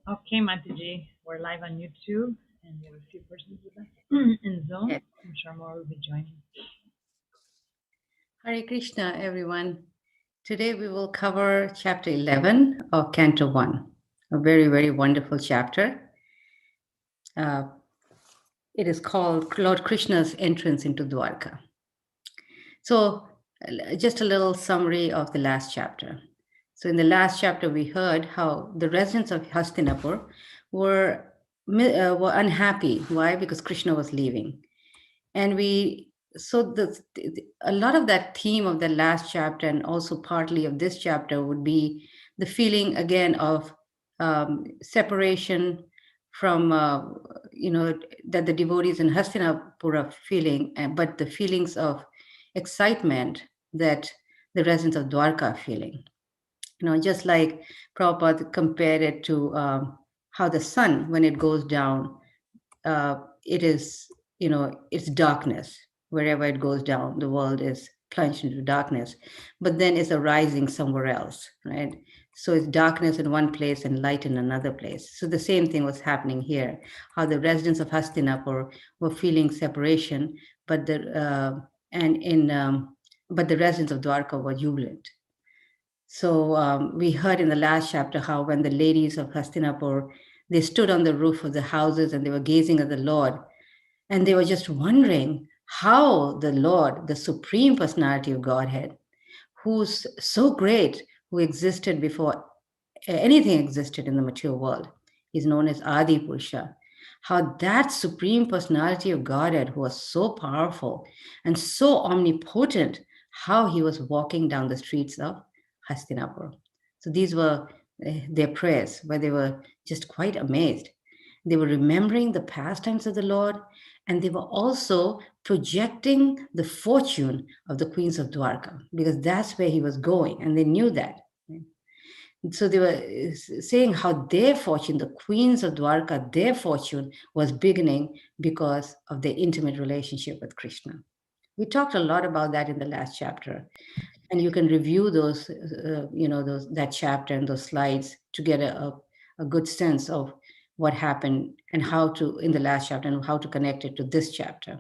Okay, Mataji, we're live on YouTube, and we have a few persons with us in Zoom. Yes. I'm sure more will be joining. Hare Krishna, everyone. Today we will cover chapter 11 of Canto 1, a very, very wonderful chapter. It is called Lord Krishna's entrance into Dwarka. So, just a little summary of the last chapter. So, in the last chapter, we heard how the residents of Hastinapur were unhappy. Why? Because Krishna was leaving. And a lot of that theme of the last chapter and also partly of this chapter would be the feeling again of separation from that the devotees in Hastinapur are feeling, but the feelings of excitement that the residents of Dwarka are feeling. Just like Prabhupada compared it to how the sun, when it goes down, it is, it's darkness. Wherever it goes down, the world is plunged into darkness, but then it's a rising somewhere else, right? So it's darkness in one place and light in another place. So the same thing was happening here, how the residents of Hastinapur were feeling separation, but but the residents of Dwarka were jubilant. So we heard in the last chapter how when the ladies of Hastinapur, they stood on the roof of the houses and they were gazing at the Lord, and they were just wondering how the Lord, the Supreme Personality of Godhead, who's so great, who existed before anything existed in the mature world, is known as Adi Purusha, how that Supreme Personality of Godhead, who was so powerful and so omnipotent, how he was walking down the streets of Hastinapur. So these were their prayers, where they were just quite amazed. They were remembering the pastimes of the Lord, and they were also projecting the fortune of the queens of Dwarka, because that's where he was going, and they knew that. So they were saying how their fortune, the queens of Dwarka, their fortune was beginning because of their intimate relationship with Krishna. We talked a lot about that in the last chapter, and you can review those, that chapter and those slides to get a good sense of what happened and how to, in the last chapter, and how to connect it to this chapter.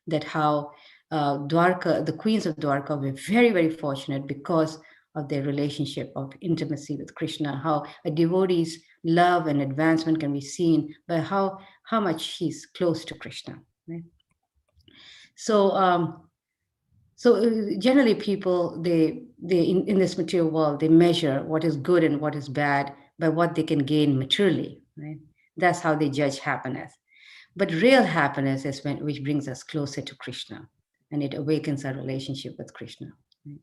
That how Dwarka, the queens of Dwarka, were very, very fortunate because of their relationship of intimacy with Krishna, how a devotee's love and advancement can be seen by how much he's close to Krishna. Right? So generally people, they in this material world, they measure what is good and what is bad by what they can gain materially, right? That's how they judge happiness. But real happiness is which brings us closer to Krishna, and it awakens our relationship with Krishna. Right?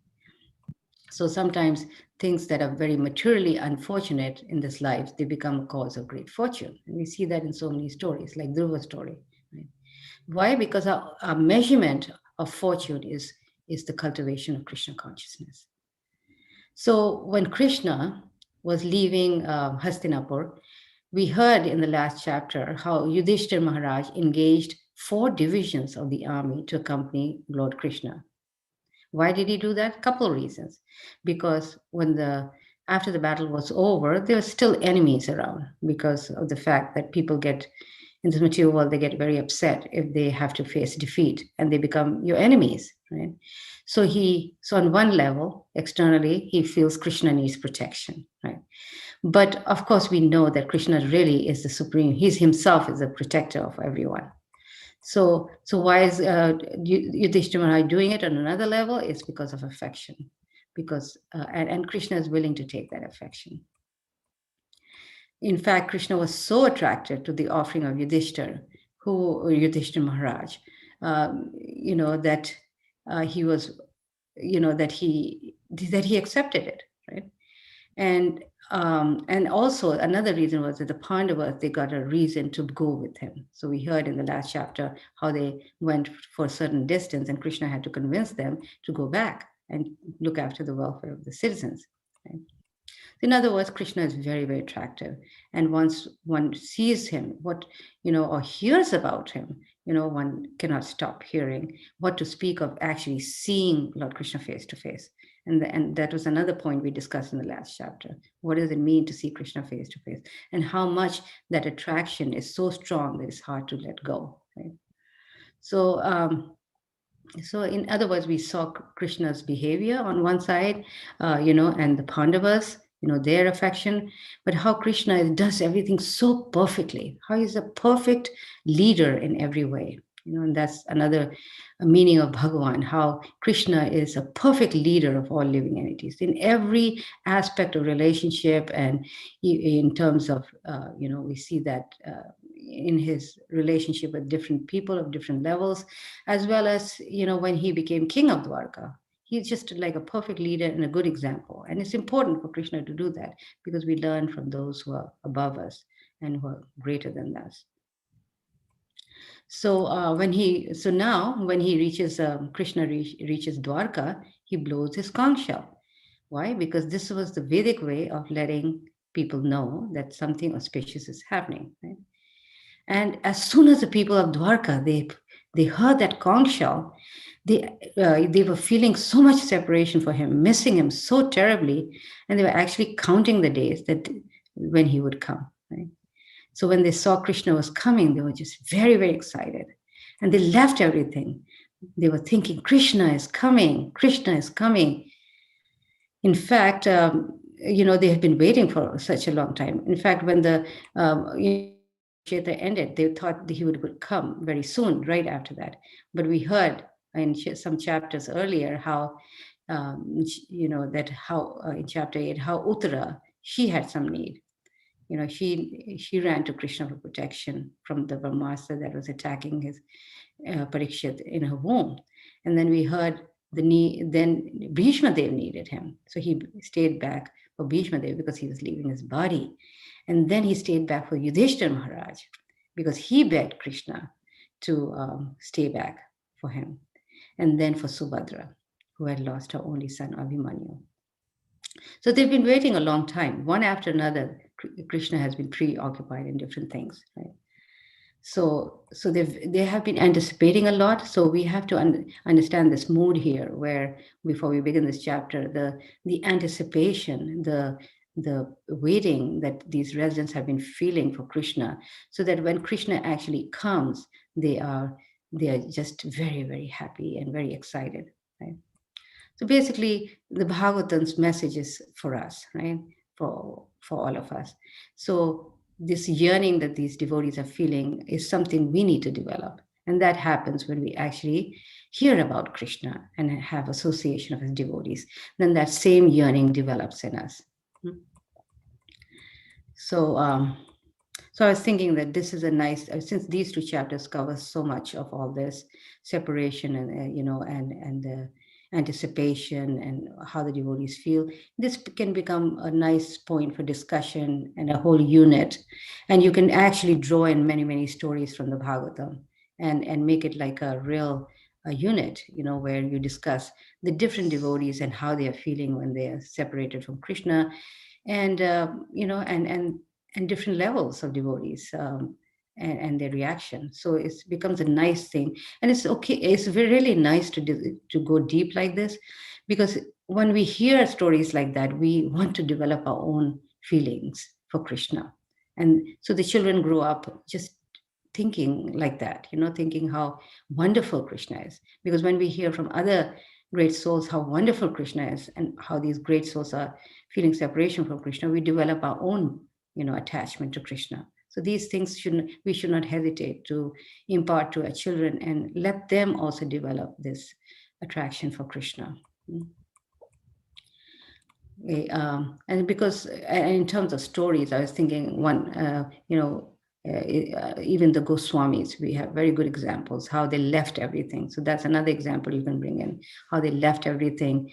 So sometimes things that are very materially unfortunate in this life, they become a cause of great fortune. And we see that in so many stories, like Dhruva's story. Right? Why? Because our measurement of fortune is the cultivation of Krishna consciousness. So when Krishna was leaving Hastinapur, we heard in the last chapter how Yudhishthir Maharaj engaged 4 divisions of the army to accompany Lord Krishna. Why did he do that? Couple of reasons. Because after the battle was over, there were still enemies around because of the fact that people get in this material world, they get very upset if they have to face defeat and they become your enemies, right? So on one level, externally, he feels Krishna needs protection, right? But of course, we know that Krishna really is the supreme. He himself is the protector of everyone. So why is Yudhishthira Maharaj doing it on another level? It's because of affection, because and Krishna is willing to take that affection. In fact, Krishna was so attracted to the offering of Yudhishthira Maharaj, that he was, that he accepted it, right? And also another reason was that the Pandavas, they got a reason to go with him. So we heard in the last chapter how they went for a certain distance and Krishna had to convince them to go back and look after the welfare of the citizens. Right? In other words, Krishna is very, very attractive. And once one sees him, or hears about him, one cannot stop hearing. What to speak of actually seeing Lord Krishna face to face. And that was another point we discussed in the last chapter. What does it mean to see Krishna face to face? And how much that attraction is so strong that it's hard to let go. Right? So in other words, we saw Krishna's behavior on one side, and the Pandavas, their affection, but how Krishna does everything so perfectly, how he's a perfect leader in every way. And that's another meaning of Bhagavan, how Krishna is a perfect leader of all living entities in every aspect of relationship. And in terms of, we see that in his relationship with different people of different levels, as well as, when he became king of Dwarka. He's just like a perfect leader and a good example. And it's important for Krishna to do that because we learn from those who are above us and who are greater than us. So now when he reaches, Krishna reaches Dwarka, he blows his conch shell. Why? Because this was the Vedic way of letting people know that something auspicious is happening. Right? And as soon as the people of Dwarka, they heard that conch shell, they were feeling so much separation for him, missing him so terribly, and they were actually counting the days that when he would come. Right? So when they saw Krishna was coming, they were just very, very excited. And they left everything. They were thinking, Krishna is coming, Krishna is coming. In fact, they had been waiting for such a long time. In fact, when the Kshetra ended, they thought he would come very soon, right after that. But we heard in some chapters earlier how, in chapter 8, how Uttara, she had some need. She ran to Krishna for protection from the Brahmastra that was attacking his Parikshit in her womb. And then we heard then Bhishma Dev needed him. So he stayed back for Bhishma Dev because he was leaving his body. And then he stayed back for Yudhishthira Maharaj because he begged Krishna to stay back for him. And then for Subhadra, who had lost her only son, Abhimanyu. So they've been waiting a long time. One after another, Krishna has been preoccupied in different things, right? So they have been anticipating a lot. So we have to understand this mood here, where before we begin this chapter, the anticipation, the waiting that these residents have been feeling for Krishna, so that when Krishna actually comes, they are just very, very happy and very excited, right? So basically, the Bhagavatam's message is for us, right? For all of us. So this yearning that these devotees are feeling is something we need to develop. And that happens when we actually hear about Krishna and have association of his devotees. Then that same yearning develops in us. So, so I was thinking that this is a nice, since these two chapters cover so much of all this separation and and the anticipation and how the devotees feel, this can become a nice point for discussion and a whole unit, and you can actually draw in many stories from the Bhagavatam and make it like a real a unit, where you discuss the different devotees and how they are feeling when they are separated from Krishna, and and different levels of devotees, and their reaction. So it becomes a nice thing, and it's okay. It's really nice to go deep like this, because when we hear stories like that, we want to develop our own feelings for Krishna, and so the children grow up just thinking like that, thinking how wonderful Krishna is. Because when we hear from other great souls how wonderful Krishna is and how these great souls are feeling separation from Krishna, we develop our own, attachment to Krishna. So these things we should not hesitate to impart to our children and let them also develop this attraction for Krishna. And because in terms of stories, I was thinking one, even the Goswamis, we have very good examples how they left everything. So that's another example you can bring in, how they left everything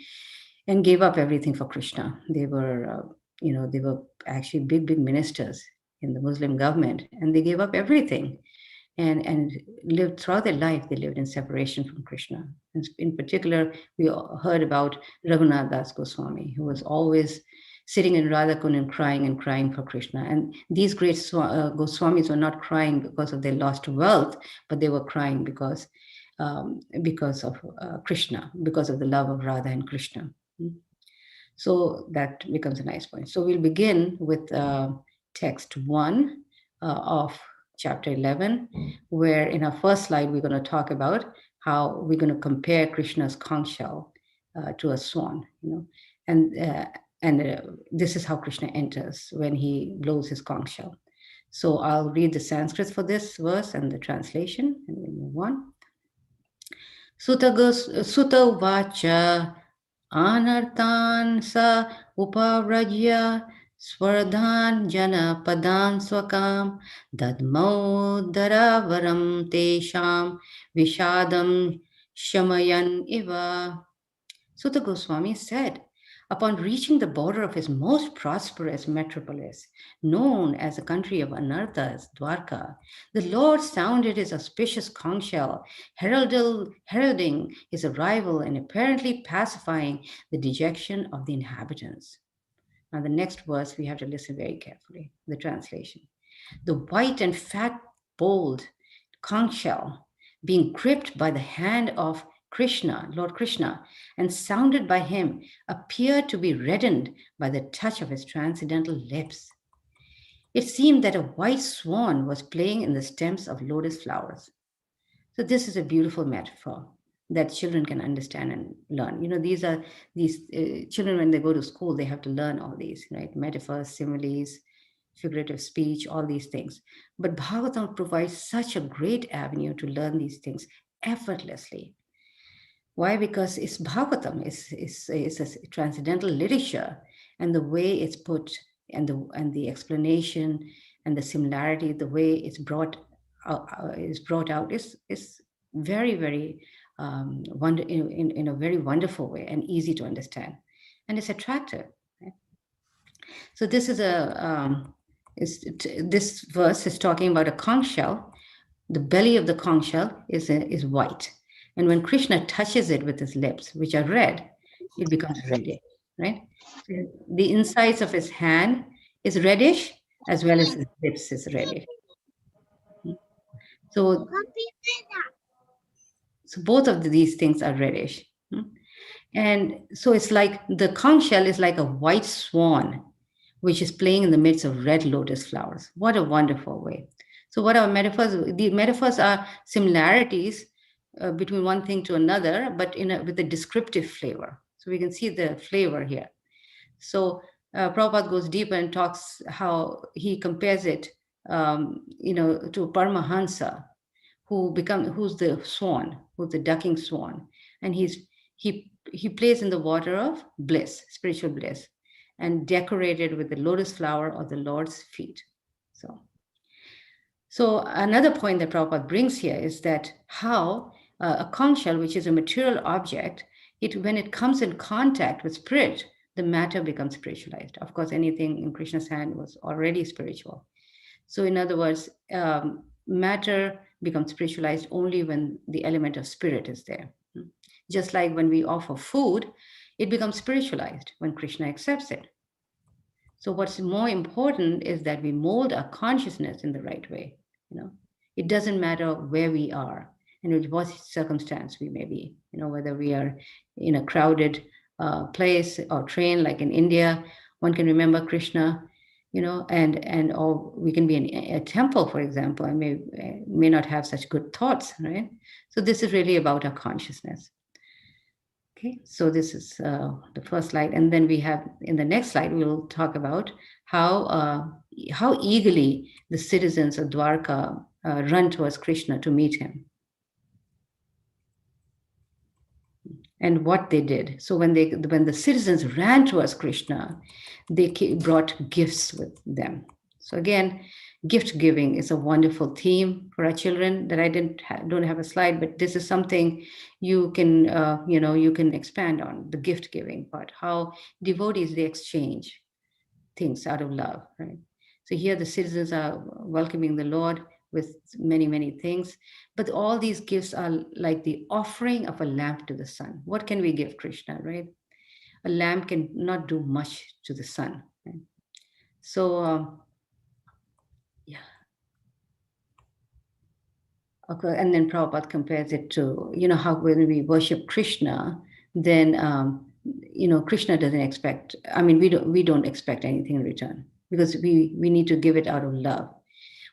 and gave up everything for Krishna. They were, they were actually big ministers in the Muslim government, and they gave up everything and lived throughout their life. They lived in separation from Krishna. And in particular, we heard about Raghunath Das Goswami, who was always sitting in Radhakund and crying for Krishna. And these great Goswamis were not crying because of their lost wealth, but they were crying because of Krishna, because of the love of Radha and Krishna. So that becomes a nice point. So we'll begin with text 1 of chapter 11, where in our first slide, we're going to talk about how we're going to compare Krishna's conch shell to a swan, and this is how Krishna enters when he blows his conch shell. So I'll read the Sanskrit for this verse and the translation, and we move on. Sutta Vacha Anartan sa upavrajya Swardhan jana padan swakam dadmaudharavaram tesham vishadam shamayan iva. Sutta Goswami said, upon reaching the border of his most prosperous metropolis, known as the country of Anarthas, Dwarka, the Lord sounded his auspicious conch shell, heralding his arrival and apparently pacifying the dejection of the inhabitants. Now, the next verse, we have to listen very carefully, the translation. The white and fat, bold conch shell, being gripped by the hand of Krishna, Lord Krishna, and sounded by him, appeared to be reddened by the touch of his transcendental lips. It seemed that a white swan was playing in the stems of lotus flowers. So this is a beautiful metaphor that children can understand and learn. These children, when they go to school, they have to learn all these, right? Metaphors, similes, figurative speech, all these things. But Bhagavatam provides such a great avenue to learn these things effortlessly. Why? Because it's Bhagavatam, it's a transcendental literature, and the way it's put, and the explanation and the similarity, the way it's brought out is very, very in a very wonderful way and easy to understand, and it's attractive. Right? So this is this verse is talking about a conch shell. The belly of the conch shell is white. And when Krishna touches it with his lips, which are red, it becomes reddish, right? The insides of his hand is reddish, as well as his lips is reddish. So both of these things are reddish. And so it's like the conch shell is like a white swan, which is playing in the midst of red lotus flowers. What a wonderful way. So what are metaphors? The metaphors are similarities between one thing to another, but with a descriptive flavor. So we can see the flavor here. So Prabhupada goes deeper and talks how he compares it, to Paramahansa, who's the swan, who's the ducking swan, and he plays in the water of bliss, spiritual bliss, and decorated with the lotus flower of the Lord's feet. So another point that Prabhupada brings here is that how a conch shell, which is a material object, when it comes in contact with spirit, the matter becomes spiritualized. Of course, anything in Krishna's hand was already spiritual. So in other words, matter becomes spiritualized only when the element of spirit is there. Just like when we offer food, it becomes spiritualized when Krishna accepts it. So what's more important is that we mold our consciousness in the right way. It doesn't matter where we are and in what circumstance we may be, whether we are in a crowded place or train, like in India, one can remember Krishna, and or we can be in a temple, for example, and may not have such good thoughts, right? So this is really about our consciousness. Okay, so this is the first slide, and then we have in the next slide we'll talk about how eagerly the citizens of Dwarka run towards Krishna to meet him, and what they did. So when the citizens ran towards Krishna, they brought gifts with them. So again, gift giving is a wonderful theme for our children that I don't have a slide, but this is something you can you can expand on, the gift giving part, how devotees, they exchange things out of love, right? So here the citizens are welcoming the Lord with many, many things, but all these gifts are like the offering of a lamp to the sun. What can we give Krishna, right? A lamp can not do much to the sun, right? So okay, and then Prabhupada compares it to, how when we worship Krishna, then, Krishna doesn't expect, we don't expect anything in return because we need to give it out of love.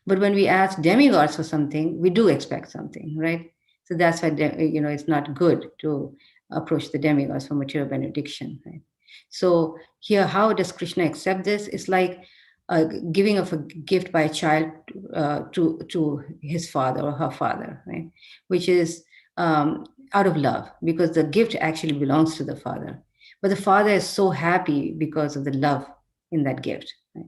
But when we ask demigods for something, we do expect something, right? So that's why, it's not good to approach the demigods for material benediction, right? So here, how does Krishna accept this? It's like giving of a gift by a child to his father or her father, right? Which is out of love, because the gift actually belongs to the father. But the father is so happy because of the love in that gift, right?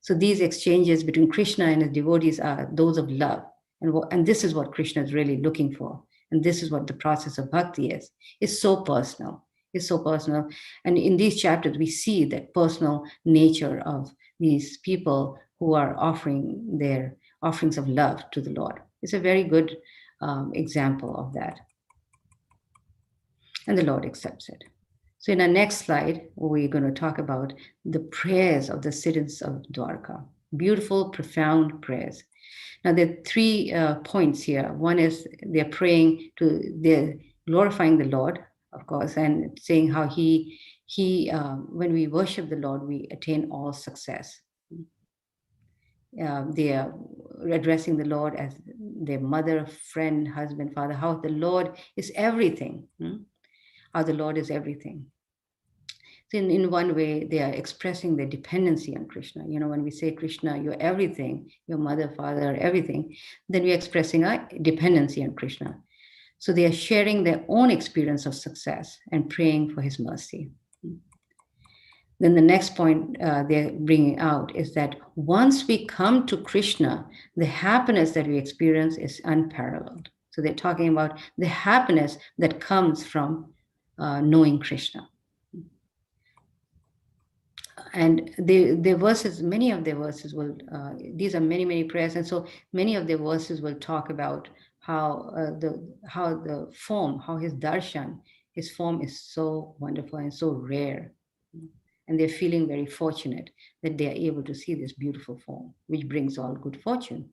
So these exchanges between Krishna and his devotees are those of love. And this is what Krishna is really looking for. And this is what the process of bhakti is. It's so personal. It's so personal. And in these chapters, we see that personal nature of these people who are offering their offerings of love to the Lord. It's a very good example of that. And the Lord accepts it. So in our next slide, we're going to talk about the prayers of the citizens of Dwarka. Beautiful, profound prayers. Now, there are 3 points here. One is they're glorifying the Lord, of course, and saying how when we worship the Lord, we attain all success. They are addressing the Lord as their mother, friend, husband, father, how the Lord is everything. How the Lord is everything. So in one way, they are expressing their dependency on Krishna. When we say, Krishna, you're everything, your mother, father, everything, then we're expressing our dependency on Krishna. So they are sharing their own experience of success and praying for his mercy. Then the next point they're bringing out is that once we come to Krishna, the happiness that we experience is unparalleled. So they're talking about the happiness that comes from knowing Krishna. And their verses, many of their verses will, these are many, many prayers. And so many of their verses will talk about how the form, how his darshan, his form is so wonderful and so rare. And they're feeling very fortunate that they are able to see this beautiful form, which brings all good fortune.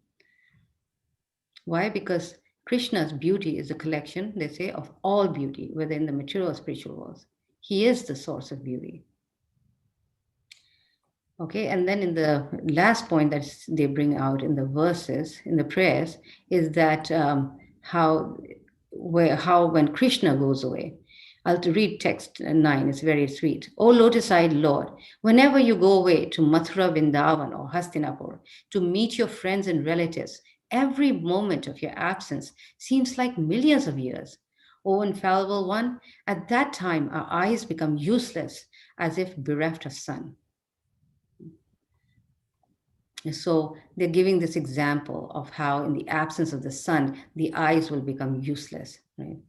Why? Because Krishna's beauty is a collection, they say, of all beauty, whether in the material or spiritual worlds. He is the source of beauty. Okay, and then in the last point that they bring out in the verses, in the prayers, is that how when Krishna goes away. I'll read text 9, it's very sweet. O lotus-eyed Lord, whenever you go away to Mathura, Vrindavan, or Hastinapur to meet your friends and relatives, Every moment of your absence seems like millions of years. O infallible one, at that time our eyes become useless as if bereft of sun. So they're giving this example of how, in the absence of the sun, the eyes will become useless, right?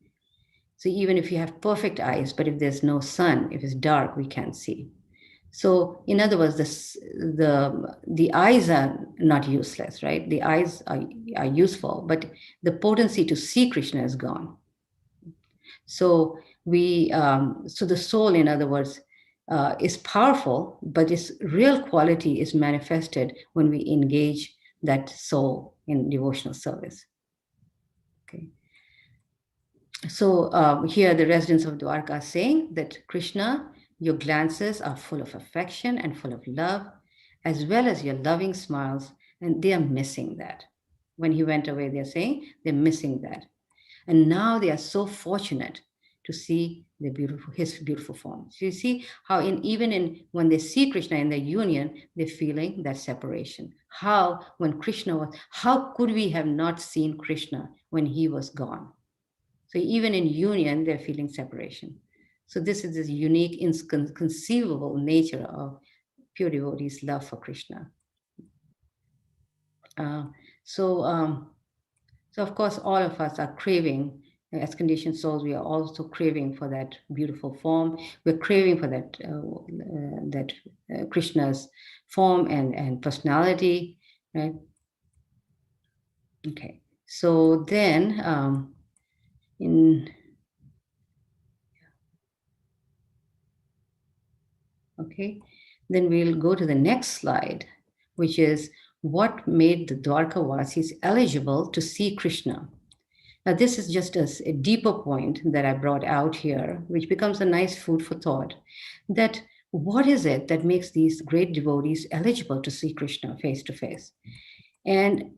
So even if you have perfect eyes, but if there's no sun, if it's dark, we can't see. So, in other words, the eyes are not useless, right? The eyes are useful, but the potency to see Krishna is gone. So so the soul, in other words, is powerful, but its real quality is manifested when we engage that soul in devotional service. Okay. So here the residents of Dwarka are saying that Krishna, your glances are full of affection and full of love, as well as your loving smiles, and they are missing that. When he went away, they're saying they're missing that. And now they are so fortunate to see his beautiful form. So you see how even in when they see Krishna in their union, they're feeling that separation. How could we have not seen Krishna when he was gone? So even in union, they're feeling separation. So this is this unique, inconceivable nature of pure devotees' love for Krishna. Uh, so, um, so of course, all of us are craving, as conditioned souls. We are also craving for that beautiful form. We're craving for that Krishna's form and personality, right? Okay. So then, in Okay, then we'll go to the next slide, which is what made the Dwarka Vasis eligible to see Krishna. Now, this is just a deeper point that I brought out here, which becomes a nice food for thought. That what is it that makes these great devotees eligible to see Krishna face to face? And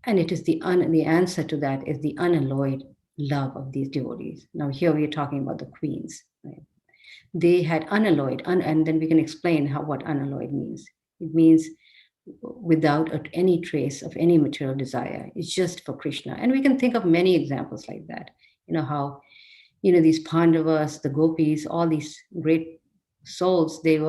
it is the answer to that is the unalloyed love of these devotees. Now, here we are talking about the queens, right? They had unalloyed, and then we can explain what unalloyed means. It means without any trace of any material desire. It's just for Krishna. And we can think of many examples like that. How, these Pandavas, the gopis, all these great souls, it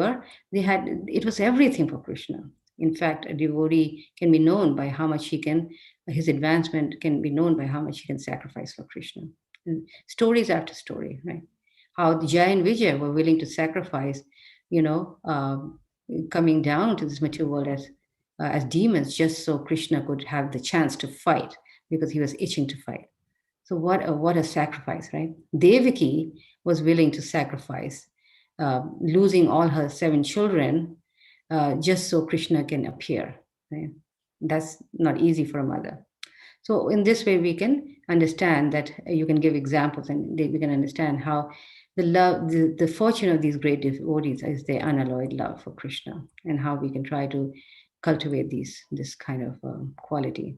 was everything for Krishna. In fact, a devotee can be known by how much his advancement can be known by how much he can sacrifice for Krishna. And stories after story, right? How Jaya and Vijay were willing to sacrifice, coming down to this material world as demons, just so Krishna could have the chance to fight, because he was itching to fight. So what a sacrifice, right? Devaki was willing to sacrifice, losing all her 7 children, just so Krishna can appear. Right? That's not easy for a mother. So in this way, we can understand that you can give examples, and we can understand how the fortune of these great devotees is their unalloyed love for Krishna, and how we can try to cultivate this kind of quality.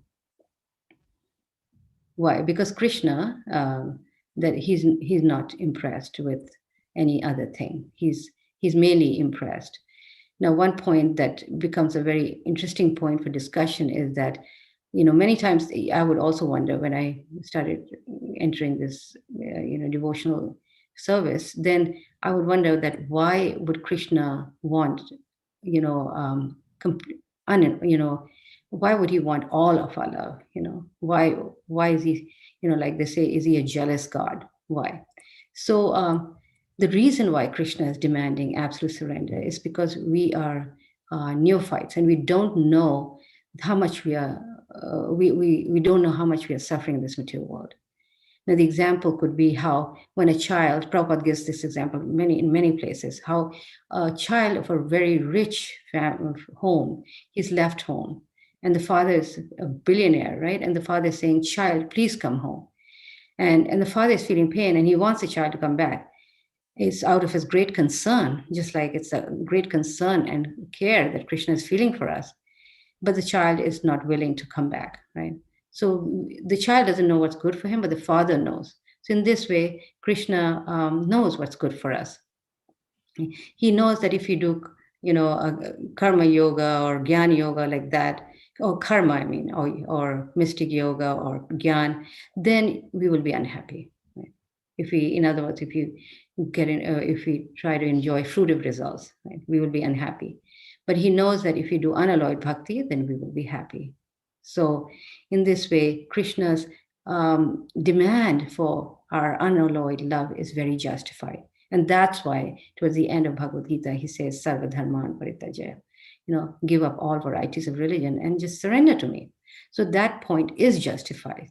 Why? Because Krishna, that he's not impressed with any other thing. He's merely impressed. Now, one point that becomes a very interesting point for discussion is that, many times I would also wonder when I started entering this, devotional service, then I would wonder that why would Krishna want, why would he want all of our love? Why is he, like they say, is he a jealous God? Why? So the reason why Krishna is demanding absolute surrender is because we are neophytes, and we don't know how much we are. We don't know how much we are suffering in this material world. Now, the example could be how when a child, Prabhupada gives this example in many places, how a child of a very rich home is left home, and the father is a billionaire, right? And the father is saying, "Child, please come home." And the father is feeling pain, and he wants the child to come back. It's out of his great concern, just like it's a great concern and care that Krishna is feeling for us. But the child is not willing to come back, right? So the child doesn't know what's good for him, but the father knows. So in this way, Krishna knows what's good for us. He knows that if you do, a karma yoga or jnana yoga like that, or karma, I mean, or mystic yoga or gyan, then we will be unhappy. Right? If we, in other words, if you if we try to enjoy fruitive results, right, we will be unhappy. But he knows that if we do unalloyed bhakti, then we will be happy. So, in this way, Krishna's demand for our unalloyed love is very justified. And that's why, towards the end of Bhagavad Gita, he says, Sarva Dharman Parityajaya, give up all varieties of religion and just surrender to me. So that point is justified.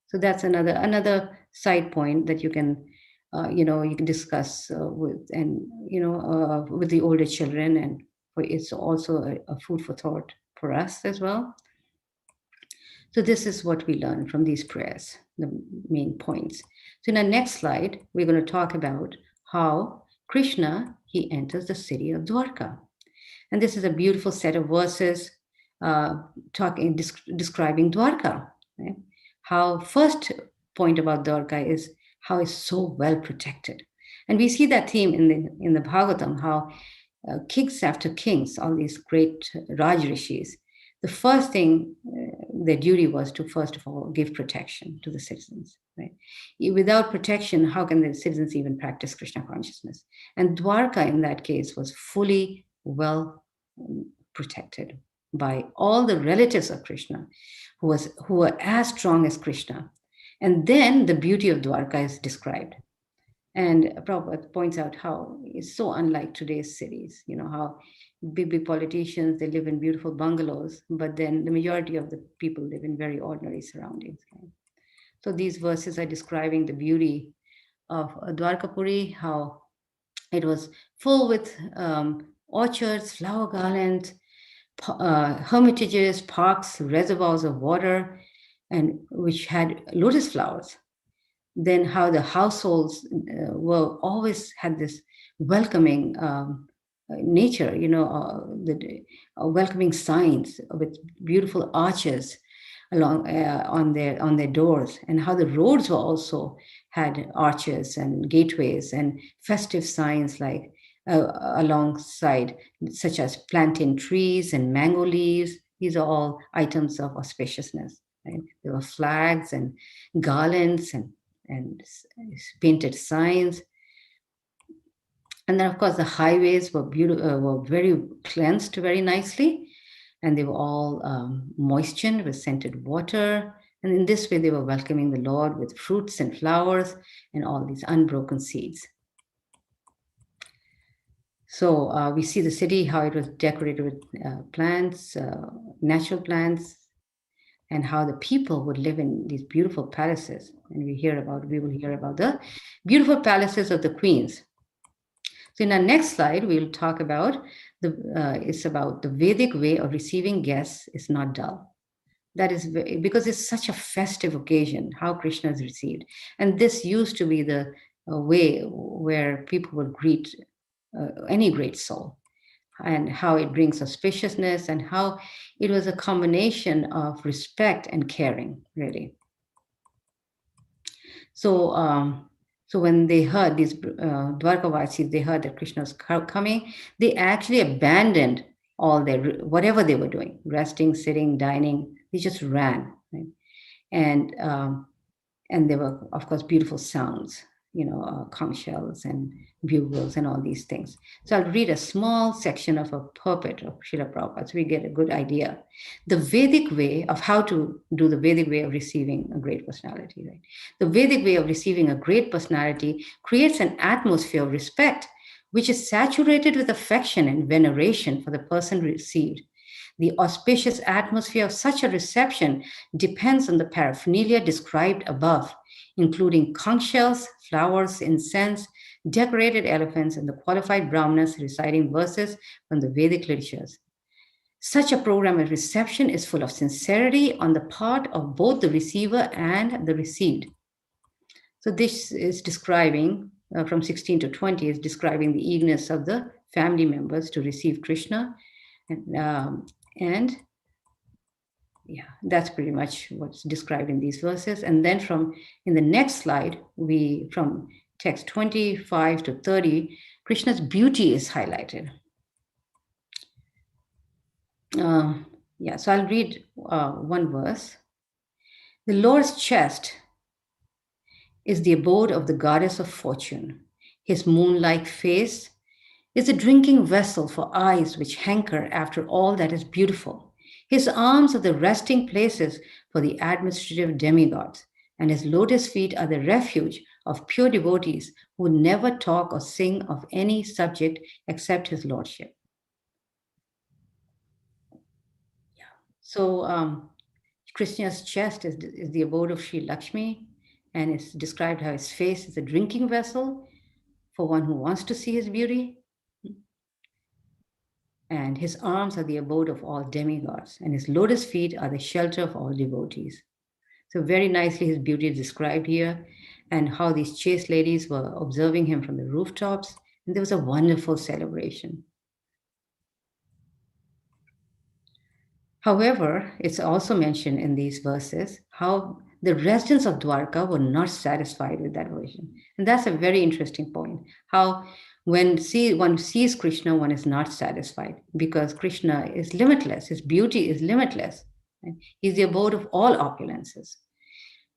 So that's another side point that you can, you can discuss with with the older children, and it's also a food for thought for us as well. So this is what we learn from these prayers, the main points. So in our next slide, we're going to talk about how Krishna, he enters the city of Dwarka. And this is a beautiful set of verses describing Dwarka. Right? How first point about Dwarka is how it's so well protected. And we see that theme in the Bhagavatam, how kings after kings, all these great Raj Rishis, the first thing, their duty was to first of all give protection to the citizens. Right? Without protection, how can the citizens even practice Krishna consciousness? And Dwarka in that case was fully well protected by all the relatives of Krishna, who were as strong as Krishna. And then the beauty of Dwarka is described. And Prabhupada points out how it's so unlike today's cities, how big politicians, they live in beautiful bungalows, but then the majority of the people live in very ordinary surroundings. Right? So these verses are describing the beauty of Dwarkapuri, how it was full with orchards, flower garlands, hermitages, parks, reservoirs of water, and which had lotus flowers. Then how the households were always had this welcoming nature, the welcoming signs with beautiful arches along on their doors, and how the roads were also had arches and gateways and festive signs like alongside, such as plantain trees and mango leaves. These are all items of auspiciousness. Right? There were flags and garlands and painted signs. And then, of course, the highways were beautiful, were very cleansed very nicely, and they were all moistened with scented water. And in this way, they were welcoming the Lord with fruits and flowers and all these unbroken seeds. So we see the city, how it was decorated with plants, natural plants, and how the people would live in these beautiful palaces. And we will hear about the beautiful palaces of the queens. So in our next slide, we'll talk about it's about the Vedic way of receiving guests is not dull. That is because it's such a festive occasion, how Krishna is received. And this used to be the way where people would greet any great soul, and how it brings auspiciousness, and how it was a combination of respect and caring, really. So when they heard, these Dwarkavasis, they heard that Krishna was coming, they actually abandoned all their, whatever they were doing, resting, sitting, dining, they just ran. Right? And there were, of course, beautiful sounds, conch shells and bugles and all these things. So I'll read a small section of a purport of Srila Prabhupada so we get a good idea. The Vedic way of how to do the Vedic way of receiving a great personality, right? The Vedic way of receiving a great personality creates an atmosphere of respect, which is saturated with affection and veneration for the person received. The auspicious atmosphere of such a reception depends on the paraphernalia described above, including conch shells, flowers, incense, decorated elephants, and the qualified brahmanas reciting verses from the Vedic literatures. Such a program of reception is full of sincerity on the part of both the receiver and the received. So this is describing, from 16 to 20, is describing the eagerness of the family members to receive Krishna. And yeah, that's pretty much what's described in these verses. And then in the next slide, from text 25 to 30, Krishna's beauty is highlighted. Yeah, so I'll read one verse. The Lord's chest is the abode of the goddess of fortune. His moon-like face is a drinking vessel for eyes which hanker after all that is beautiful. His arms are the resting places for the administrative demigods, and his lotus feet are the refuge of pure devotees who never talk or sing of any subject except his lordship. So, Krishna's chest is the abode of Sri Lakshmi, and it's described how his face is a drinking vessel for one who wants to see his beauty. And his arms are the abode of all demigods, and his lotus feet are the shelter of all devotees. So, very nicely, his beauty is described here, and how these chaste ladies were observing him from the rooftops, and there was a wonderful celebration. However, it's also mentioned in these verses how the residents of Dwarka were not satisfied with that version. And that's a very interesting point. How when one sees Krishna, one is not satisfied because Krishna is limitless. His beauty is limitless. Right? He's the abode of all opulences.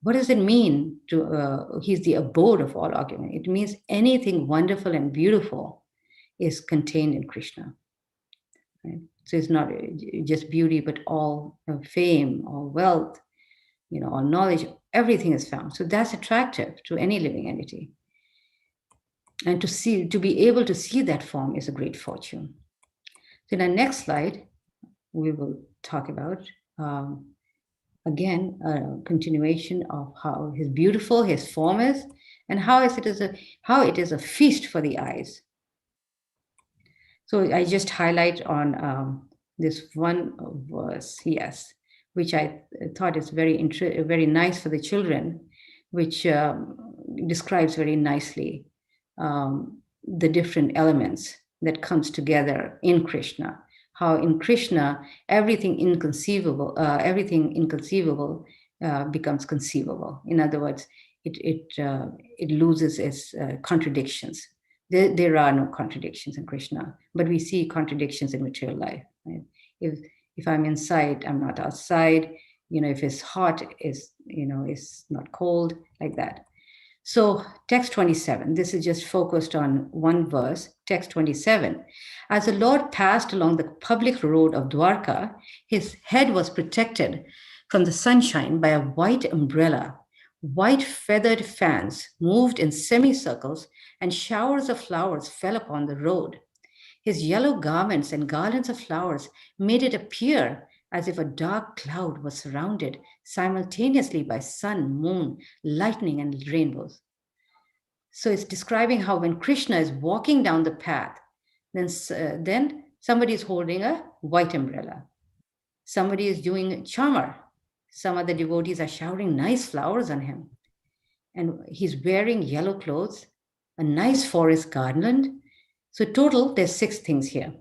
What does it mean to, he's the abode of all opulence? It means anything wonderful and beautiful is contained in Krishna. Right? So it's not just beauty, but all fame, all wealth, all knowledge, everything is found. So that's attractive to any living entity. And to be able to see that form is a great fortune. So in the next slide, we will talk about, again, a continuation of how beautiful his form is and how it is a feast for the eyes. So I just highlight on this one verse, yes, which I thought is very nice for the children, which describes very nicely the different elements that comes together in Krishna. How in Krishna everything inconceivable becomes conceivable. In other words, it loses its contradictions. There are no contradictions in Krishna, but we see contradictions in material life. Right? If I'm inside, I'm not outside. If it's hot, is not cold, like that. So text 27, this is just focused on one verse, text 27. As the Lord passed along the public road of Dwarka, his head was protected from the sunshine by a white umbrella. White feathered fans moved in semicircles, and showers of flowers fell upon the road. His yellow garments and garlands of flowers made it appear as if a dark cloud was surrounded simultaneously by sun, moon, lightning, and rainbows. So it's describing how when Krishna is walking down the path, then somebody is holding a white umbrella. Somebody is doing chamar. Some other devotees are showering nice flowers on him. And he's wearing yellow clothes, a nice forest garland. So total, there's 6 things here.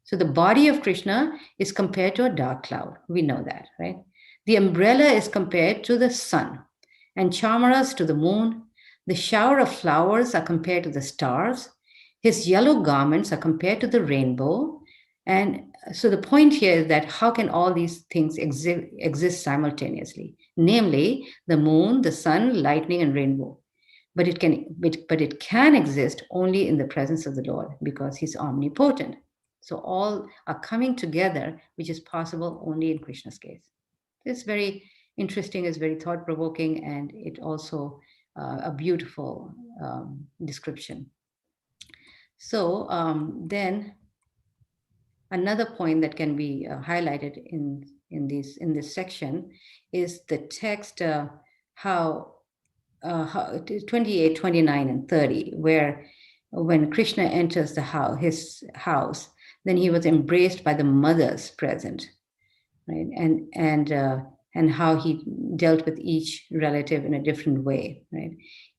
So the body of Krishna is compared to a dark cloud. We know that, right? The umbrella is compared to the sun, and chamaras to the moon. The shower of flowers are compared to the stars. His yellow garments are compared to the rainbow. And so the point here is that how can all these things exist simultaneously? Namely, the moon, the sun, lightning, and rainbow. But it can exist only in the presence of the Lord because he's omnipotent. So all are coming together, which is possible only in Krishna's case. It's very interesting, it's very thought-provoking, and it also a beautiful description. So then another point that can be highlighted in this section is the text how 28, 29, and 30, where when Krishna enters his house, then he was embraced by the mothers present, right? And how he dealt with each relative in a different way, right?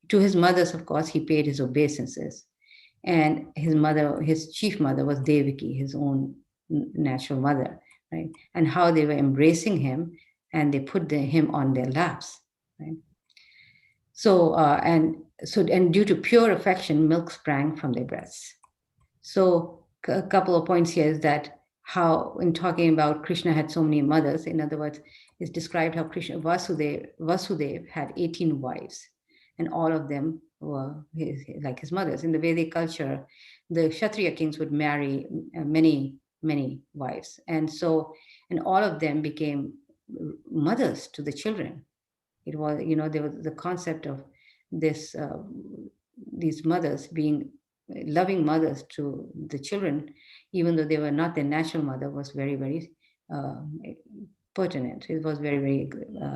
To his mothers, of course, he paid his obeisances. And his chief mother was Devaki, his own natural mother, right? And how they were embracing him and they put him on their laps, right? So, and due to pure affection, milk sprang from their breasts. So a couple of points here is that how, in talking about Krishna had so many mothers, in other words, it's described how Krishna Vasudev had 18 wives, and all of them were like his mothers. In the Vedic culture, the Kshatriya kings would marry many wives, and all of them became mothers to the children. It was, there was the concept of this these mothers being loving mothers to the children, even though they were not their natural mother, was very, very uh, pertinent. It was very, very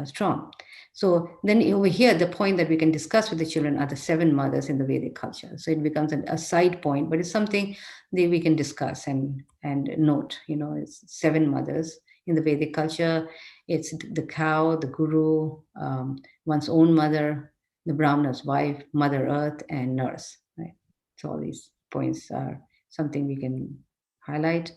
strong. So then over here, the point that we can discuss with the children are the 7 mothers in the Vedic culture. So it becomes a side point, but it's something that we can discuss and note. It's 7 mothers in the Vedic culture. It's the cow, the guru, one's own mother, the Brahmana's wife, Mother Earth, and nurse. Right? So all these points are something we can highlight.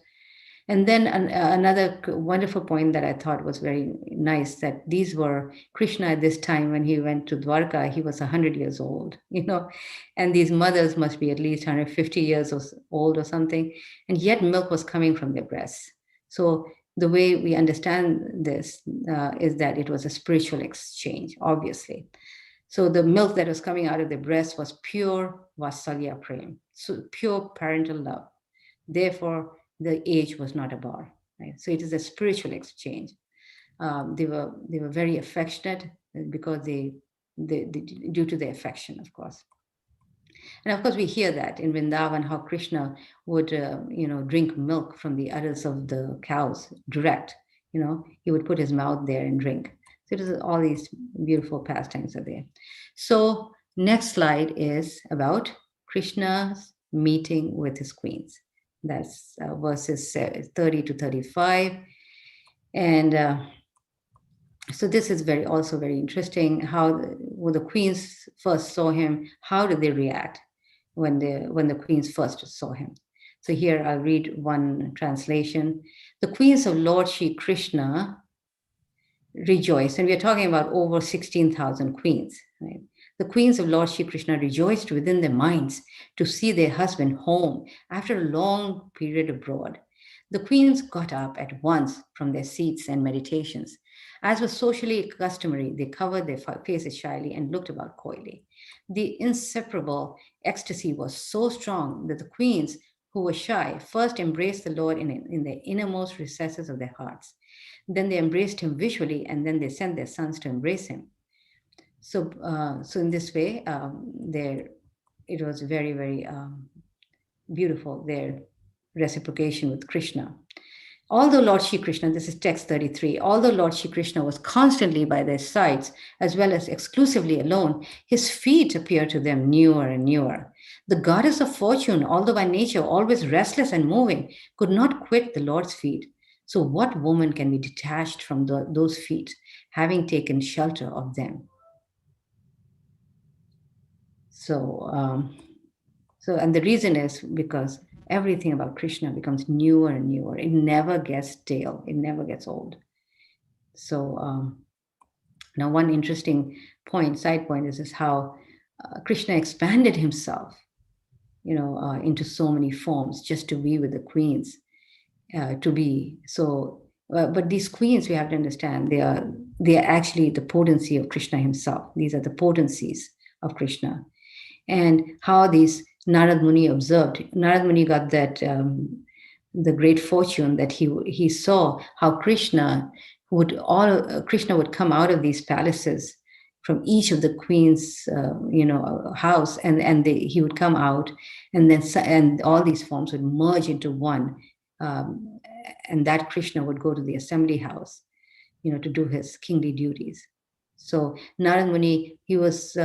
And then another wonderful point that I thought was very nice, that these were Krishna at this time when he went to Dwarka, he was 100 years old, and these mothers must be at least 150 years old or something, and yet milk was coming from their breasts. So the way we understand this is that it was a spiritual exchange, obviously. So the milk that was coming out of the breast was pure Vatsalya Prem, so pure parental love. Therefore, the age was not a bar. Right? So it is a spiritual exchange. They were very affectionate because they due to their affection, of course. And of course, we hear that in Vrindavan, how Krishna would, drink milk from the udders of the cows direct. He would put his mouth there and drink. So it is all these beautiful pastimes are there. So next slide is about Krishna's meeting with his queens. That's verses 30 to 35. And so this is also very interesting. How when the queens first saw him, how did they react when the queens first saw him? So here I'll read one translation. The queens of Lord Shri Krishna rejoiced, and we are talking about over 16,000 queens, right? The queens of Lord Shri Krishna rejoiced within their minds to see their husband home after a long period abroad. The queens got up at once from their seats and meditations. As was socially customary, they covered their faces shyly and looked about coyly. The inseparable ecstasy was so strong that the queens, who were shy, first embraced the Lord in the innermost recesses of their hearts. Then they embraced him visually, and then they sent their sons to embrace him. So in this way, it was very, very beautiful, their reciprocation with Krishna. Although Lord Shri Krishna, this is text 33, although Lord Shri Krishna was constantly by their sides, as well as exclusively alone, his feet appeared to them newer and newer. The goddess of fortune, although by nature always restless and moving, could not quit the Lord's feet. So what woman can be detached from those feet, having taken shelter of them? So and the reason is because everything about Krishna becomes newer and newer. It never gets stale. It never gets old. So now one interesting side point is how Krishna expanded himself, into so many forms just to be with the queens, to be so. But these queens, we have to understand, they are actually the potency of Krishna himself. These are the potencies of Krishna, and how these Narad Muni observed. Narad Muni got that the great fortune that he saw how Krishna would come out of these palaces from each of the queens, house, and he would come out, and all these forms would merge into one, and that Krishna would go to the assembly house, to do his kingly duties. So Narad Muni, he was.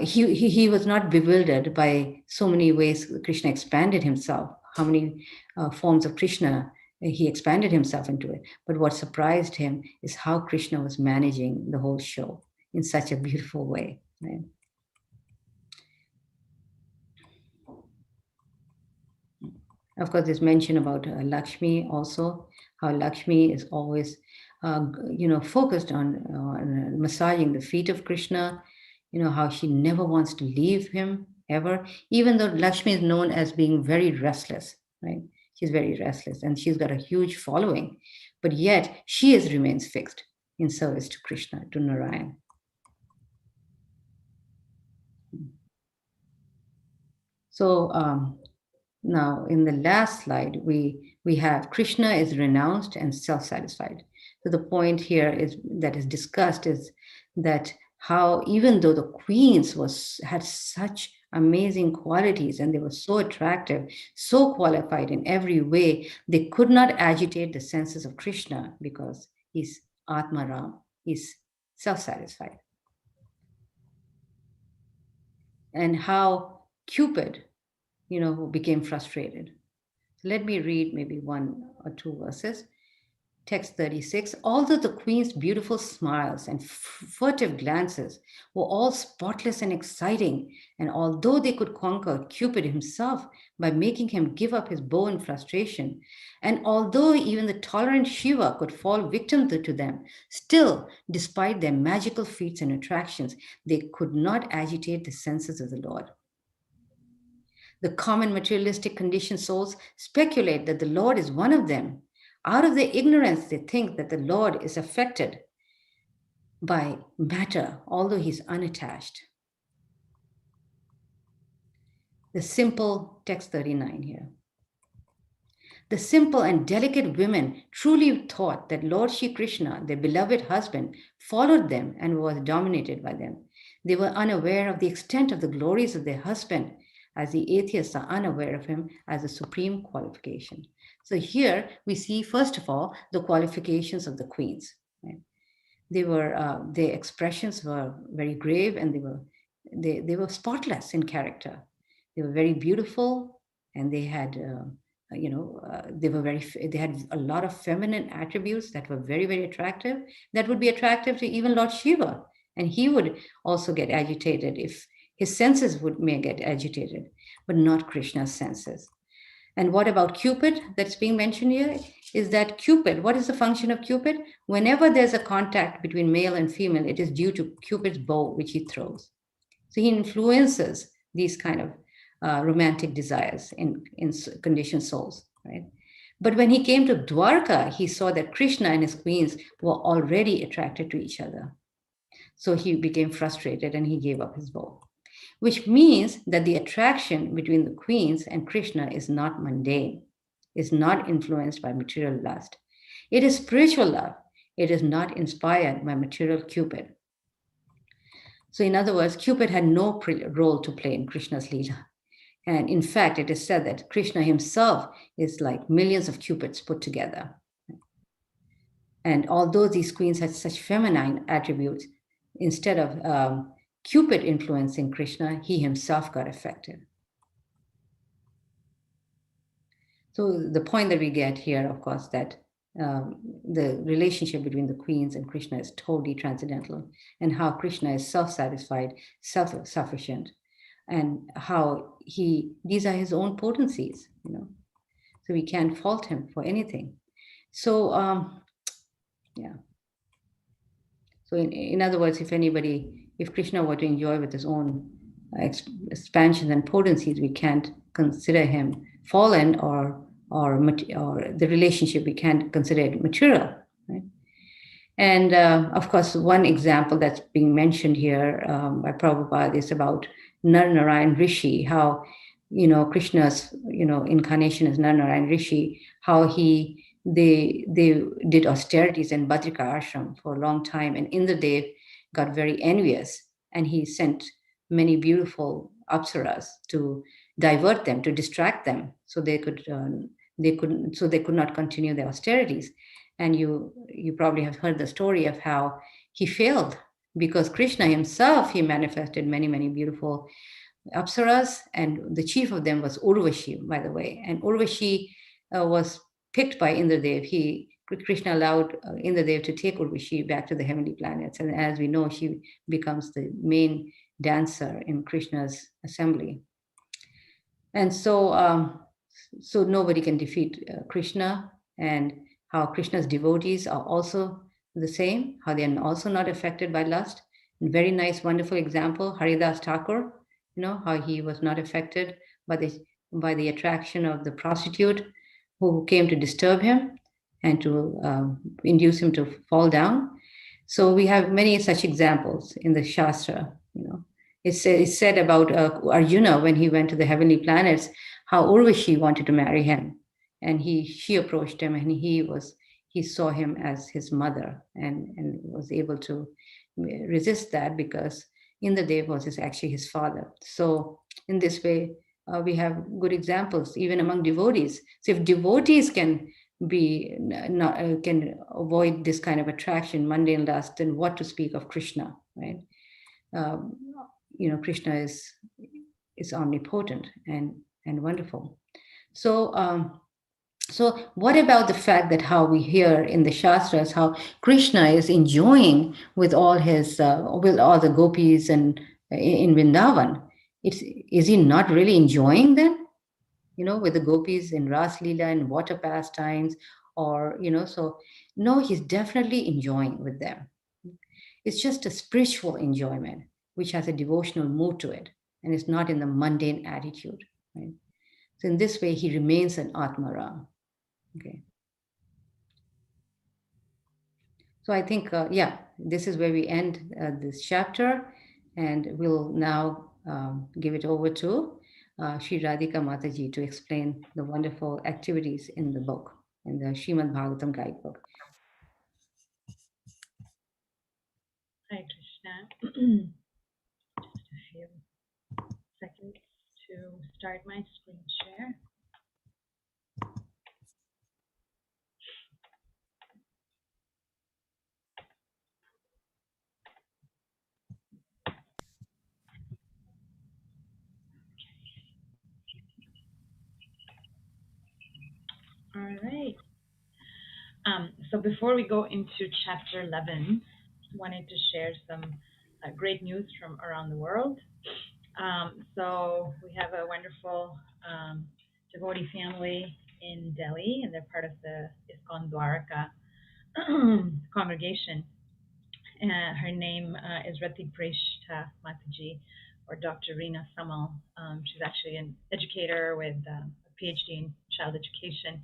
He was not bewildered by so many ways Krishna expanded himself, how many forms of Krishna he expanded himself into it. But what surprised him is how Krishna was managing the whole show in such a beautiful way. Right? Of course, there's mention about Lakshmi also, how Lakshmi is always, focused on massaging the feet of Krishna, how she never wants to leave him ever, even though Lakshmi is known as being very restless, right? She's very restless and she's got a huge following, but yet she remains fixed in service to Krishna, to Narayan. So now in the last slide, we have Krishna is renounced and self-satisfied. So the point here is that is discussed is that how even though the queens had such amazing qualities and they were so attractive, so qualified in every way, they could not agitate the senses of Krishna because he's Atmaram, he's self-satisfied. And how Cupid, became frustrated. Let me read maybe 1 or 2 verses. Text 36. Although the queen's beautiful smiles and furtive glances were all spotless and exciting, and although they could conquer Cupid himself by making him give up his bow in frustration, and although even the tolerant Shiva could fall victim to them, still, despite their magical feats and attractions, they could not agitate the senses of the Lord. The common materialistic conditioned souls speculate that the Lord is one of them. Out of their ignorance, they think that the Lord is affected by matter, although he's unattached. The simple, text 39 here. The simple and delicate women truly thought that Lord Shri Krishna, their beloved husband, followed them and was dominated by them. They were unaware of the extent of the glories of their husband, as the atheists are unaware of him as a supreme qualification. So here we see, first of all, the qualifications of the queens. Right? Their expressions were very grave, and they were spotless in character. They were very beautiful, and they had they had a lot of feminine attributes that were very, very attractive, that would be attractive to even Lord Shiva, and he would also get agitated if his senses may get agitated, but not Krishna's senses. And what about Cupid that's being mentioned here? Is that Cupid, what is the function of Cupid? Whenever there's a contact between male and female, it is due to Cupid's bow, which he throws. So he influences these kind of romantic desires in conditioned souls, right? But when he came to Dwarka, he saw that Krishna and his queens were already attracted to each other. So he became frustrated and he gave up his bow, which means that the attraction between the queens and Krishna is not mundane, is not influenced by material lust. It is spiritual love. It is not inspired by material Cupid. So in other words, Cupid had no role to play in Krishna's Leela. And in fact, it is said that Krishna himself is like millions of Cupids put together. And although these queens had such feminine attributes, instead of Cupid influencing Krishna, he himself got affected. So the point that we get here, of course, that the relationship between the queens and Krishna is totally transcendental, and how Krishna is self-satisfied, self-sufficient, and how these are his own potencies, so we can't fault him for anything. So yeah. So in other words, if Krishna were to enjoy with his own expansions and potencies, we can't consider him fallen, or the relationship, we can't consider it material, right? And of course, one example that's being mentioned here by Prabhupada is about Narayan Rishi, how Krishna's incarnation as Narayan Rishi, how they did austerities in Badrika ashram for a long time, and Indradev got very envious, and he sent many beautiful apsaras to divert them, to distract them, so they could not continue their austerities. And you probably have heard the story of how he failed, because Krishna himself, he manifested many, many beautiful apsaras, and the chief of them was Urvashi, by the way. And Urvashi was picked by Indradev. Krishna allowed Indradev to take Urvashi back to the heavenly planets. And as we know, she becomes the main dancer in Krishna's assembly. And so nobody can defeat Krishna, and how Krishna's devotees are also the same, how they are also not affected by lust. And very nice, wonderful example, Haridas Thakur, how he was not affected by the attraction of the prostitute, who came to disturb him and to induce him to fall down. So we have many such examples in the Shastra. It's said about Arjuna when he went to the heavenly planets, how Urvashi wanted to marry him, and she approached him, and he saw him as his mother, and was able to resist that because Indradev was actually his father. So in this way, we have good examples even among devotees. So if devotees can can avoid this kind of attraction, mundane lust, then what to speak of Krishna, right? Um, Krishna is omnipotent and wonderful. So what about the fact that how we hear in the Shastras how Krishna is enjoying with all the gopis and in Vrindavan? Is he not really enjoying then? With the gopis in Ras Leela and water pastimes, or so no, he's definitely enjoying with them. It's just a spiritual enjoyment which has a devotional mood to it, and it's not in the mundane attitude, right? So in this way, he remains an Atmaram. Okay. So I think, this is where we end this chapter, and we'll now give it over to Sri Radhika Mataji to explain the wonderful activities in the book, in the Srimad Bhagavatam guidebook. Hi, Krishna. Just a few seconds to start my screen share. All right. So before we go into chapter 11, I wanted to share some great news from around the world. So we have a wonderful devotee family in Delhi, and they're part of the ISKCON Dwarka congregation. Her name is Rati Preshta Mataji, or Dr. Reena Samal. She's actually an educator with a PhD in child education.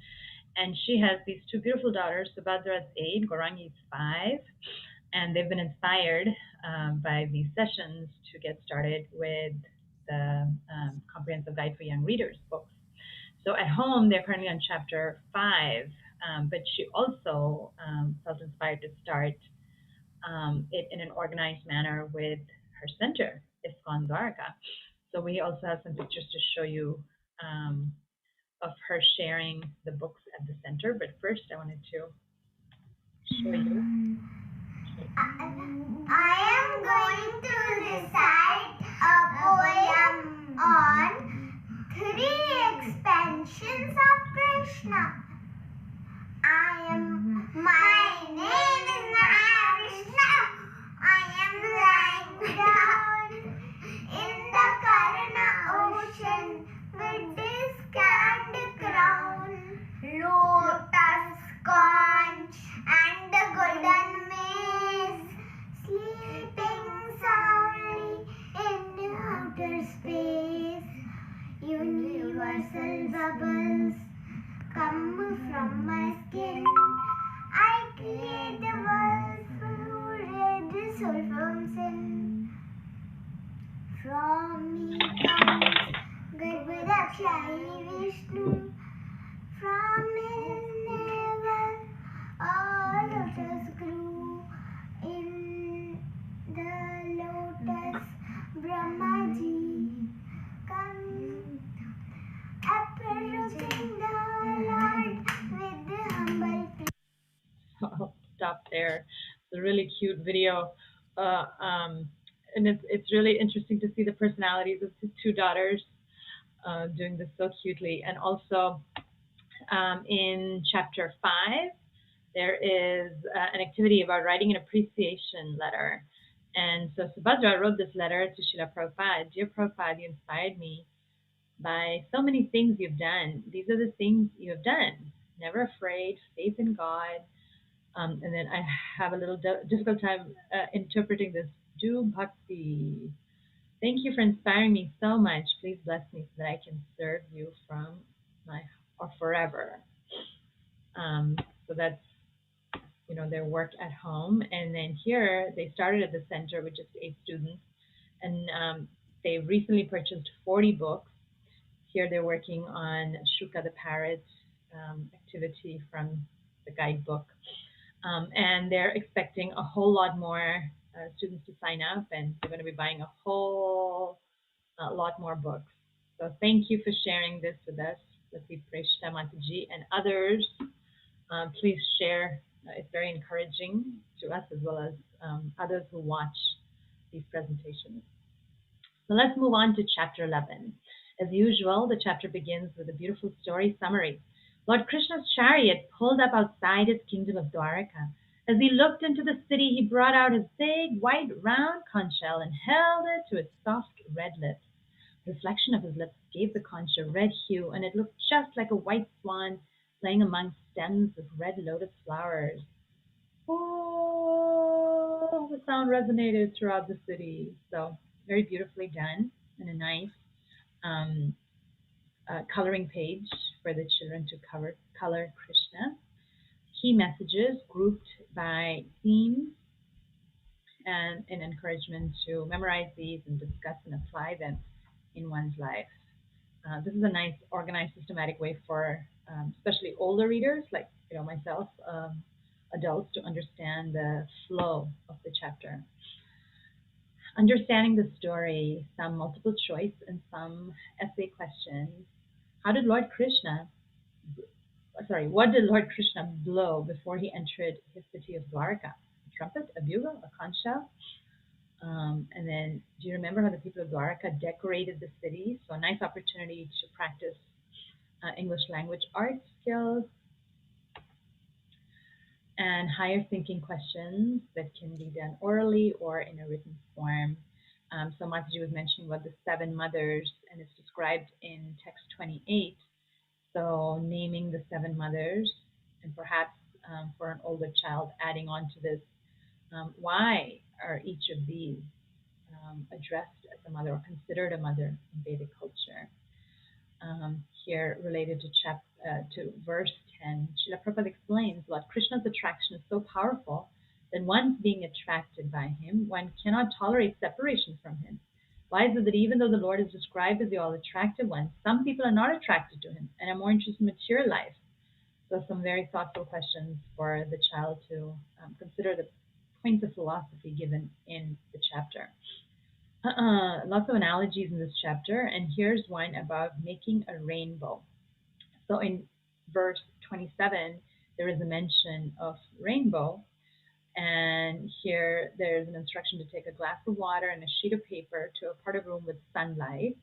And she has these two beautiful daughters. Subhadra's 8, Gaurangi is 5. And they've been inspired by these sessions to get started with the Comprehensive Guide for Young Readers books. So at home, they're currently on chapter 5, but she also felt inspired to start it in an organized manner with her center, ISKCON Dwarka. So we also have some pictures to show you of her sharing the books at the center. But first, I wanted to show you. I am going to recite a poem on 3 expansions of Krishna. My name is Krishna. I am lying down in the Karna ocean with this candy crown, lotus conch and the golden maze, sleeping soundly in outer space. Universal bubbles come from my skin. I create the world who rid the soul from sin. From me comes Garbhodakshai Vishnu. From his navel all lotus grew. In the lotus Brahmaji come, approaching the Lord with the humble plea. I'll stop there. It's a really cute video. And it's really interesting to see the personalities of his two daughters doing this so cutely. And also in chapter 5, there is an activity about writing an appreciation letter. And so Subhadra wrote this letter to Srila Prabhupada. Dear Prabhupada, you inspired me by so many things you've done. These are the things you have done. Never afraid, faith in God. And then I have a little difficult time interpreting this. Do bhakti. Thank you for inspiring me so much. Please bless me so that I can serve you from my or forever. So that's, their work at home. And then here they started at the center with just 8 students, and they recently purchased 40 books. Here they're working on Shuka the parrot activity from the guidebook. And they're expecting a whole lot more students to sign up, and they're going to be buying a whole lot more books. So thank you for sharing this with us, Lati Preshta Mataji, and others. Please share. It's very encouraging to us as well as others who watch these presentations. So let's move on to chapter 11. As usual, the chapter begins with a beautiful story summary. Lord Krishna's chariot pulled up outside his kingdom of Dwarka. As he looked into the city, he brought out his big, white, round conch shell and held it to its soft red lips. The reflection of his lips gave the conch a red hue, and it looked just like a white swan playing among stems of red lotus flowers. Oh, the sound resonated throughout the city. So very beautifully done, and a nice coloring page for the children to color Krishna. Key messages grouped by themes and an encouragement to memorize these and discuss and apply them in one's life. This is a nice, organized, systematic way for especially older readers like myself, adults, to understand the flow of the chapter. Understanding the story, some multiple choice and some essay questions. What did Lord Krishna blow before he entered his city of Dwarka? A trumpet, a bugle, a conch shell? And then, do you remember how the people of Dwarka decorated the city? So a nice opportunity to practice English language arts skills and higher thinking questions that can be done orally or in a written form. So Mataji was mentioning about the 7 mothers, and it's described in text 28. So naming the 7 mothers, and perhaps for an older child adding on to this, why are each of these addressed as a mother or considered a mother in Vedic culture? Here related to verse 10, Srila Prabhupada explains, Lord Krishna's attraction is so powerful that once being attracted by him, one cannot tolerate separation from him. Why is it that even though the Lord is described as the all-attractive one, some people are not attracted to him and are more interested in material life? So some very thoughtful questions for the child to consider the points of philosophy given in the chapter. Lots of analogies in this chapter, and here's one about making a rainbow. So in verse 27, there is a mention of rainbow, and here there's an instruction to take a glass of water and a sheet of paper to a part of a room with sunlight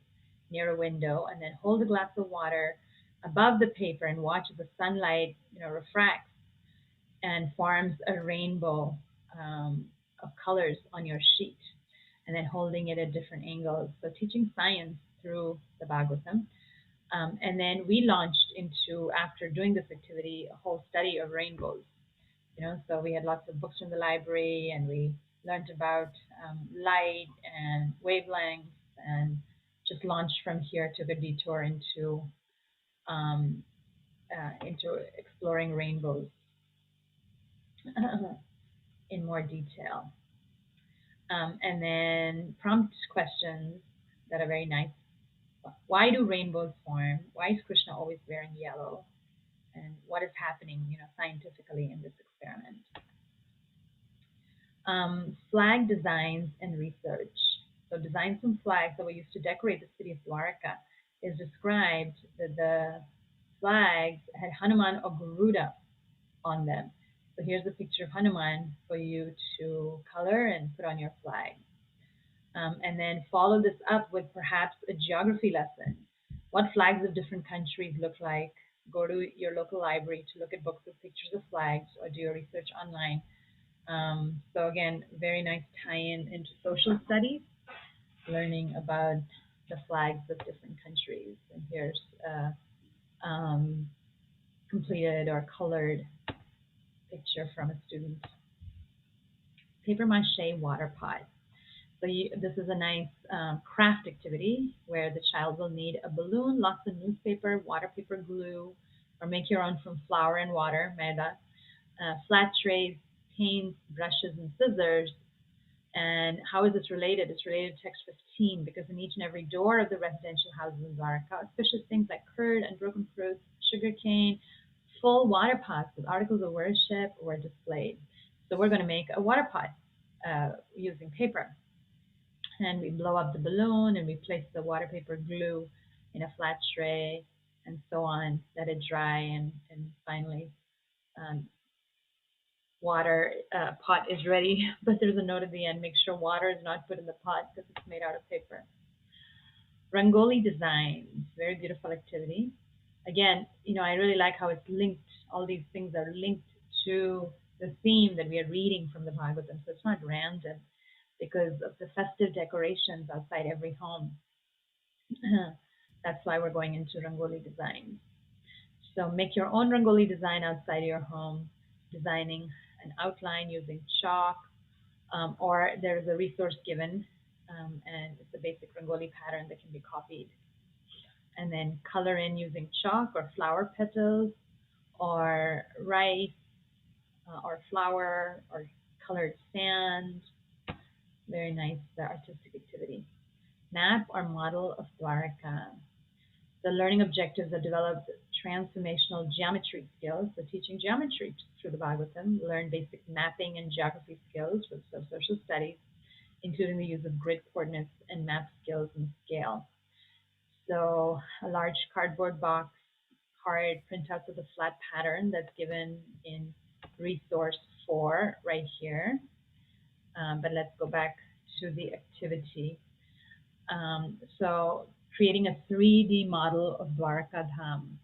near a window, and then hold a glass of water above the paper and watch as the sunlight refracts and forms a rainbow of colors on your sheet, and then holding it at different angles. So teaching science through the Bhagavatam. And then we launched into, after doing this activity, a whole study of rainbows. So we had lots of books from the library, and we learned about light and wavelengths, and just launched from here, took a detour into exploring rainbows in more detail. And then prompt questions that are very nice. Why do rainbows form? Why is Krishna always wearing yellow? And what is happening, scientifically in this experiment? Flag designs and research. So designs and flags that were used to decorate the city of Dwarka is described that the flags had Hanuman or Garuda on them. So here's a picture of Hanuman for you to color and put on your flag. And then follow this up with perhaps a geography lesson. What flags of different countries look like? Go to your local library to look at books with pictures of flags, or do your research online. So again, very nice tie-in into social studies, learning about the flags of different countries. And here's a completed or colored picture from a student. Paper mache water pot. So this is a nice craft activity where the child will need a balloon, lots of newspaper, water paper glue, or make your own from flour and water, maida, flat trays, paints, brushes, and scissors. And how is this related? It's related to text 15 because in each and every door of the residential houses in Dwarka, auspicious things like curd and broken fruits, sugar cane, full water pots with articles of worship were displayed. So we're going to make a water pot using paper. And we blow up the balloon and we place the water paper glue in a flat tray and so on, let it dry, and finally um, water pot is ready. But there's a note at the end: make sure water is not put in the pot because it's made out of paper. Rangoli designs, very beautiful activity. Again, I really like how it's linked. All these things are linked to the theme that we are reading from the Bhagavatam. So it's not random because of the festive decorations outside every home. That's why we're going into Rangoli designs. So make your own Rangoli design outside your home, designing an outline using chalk, or there's a resource given, and it's a basic Rangoli pattern that can be copied. And then color in using chalk or flower petals or rice or flour or colored sand. Very nice artistic activity. Map or model of Dwarka. The learning objectives are developed transformational geometry skills, so teaching geometry through the Bhagavatam, learn basic mapping and geography skills for social studies, including the use of grid coordinates and map skills and scale. So a large cardboard box, card printouts of the flat pattern that's given in resource 4 right here. But let's go back to the activity. So creating a 3D model of Dwarka Dham.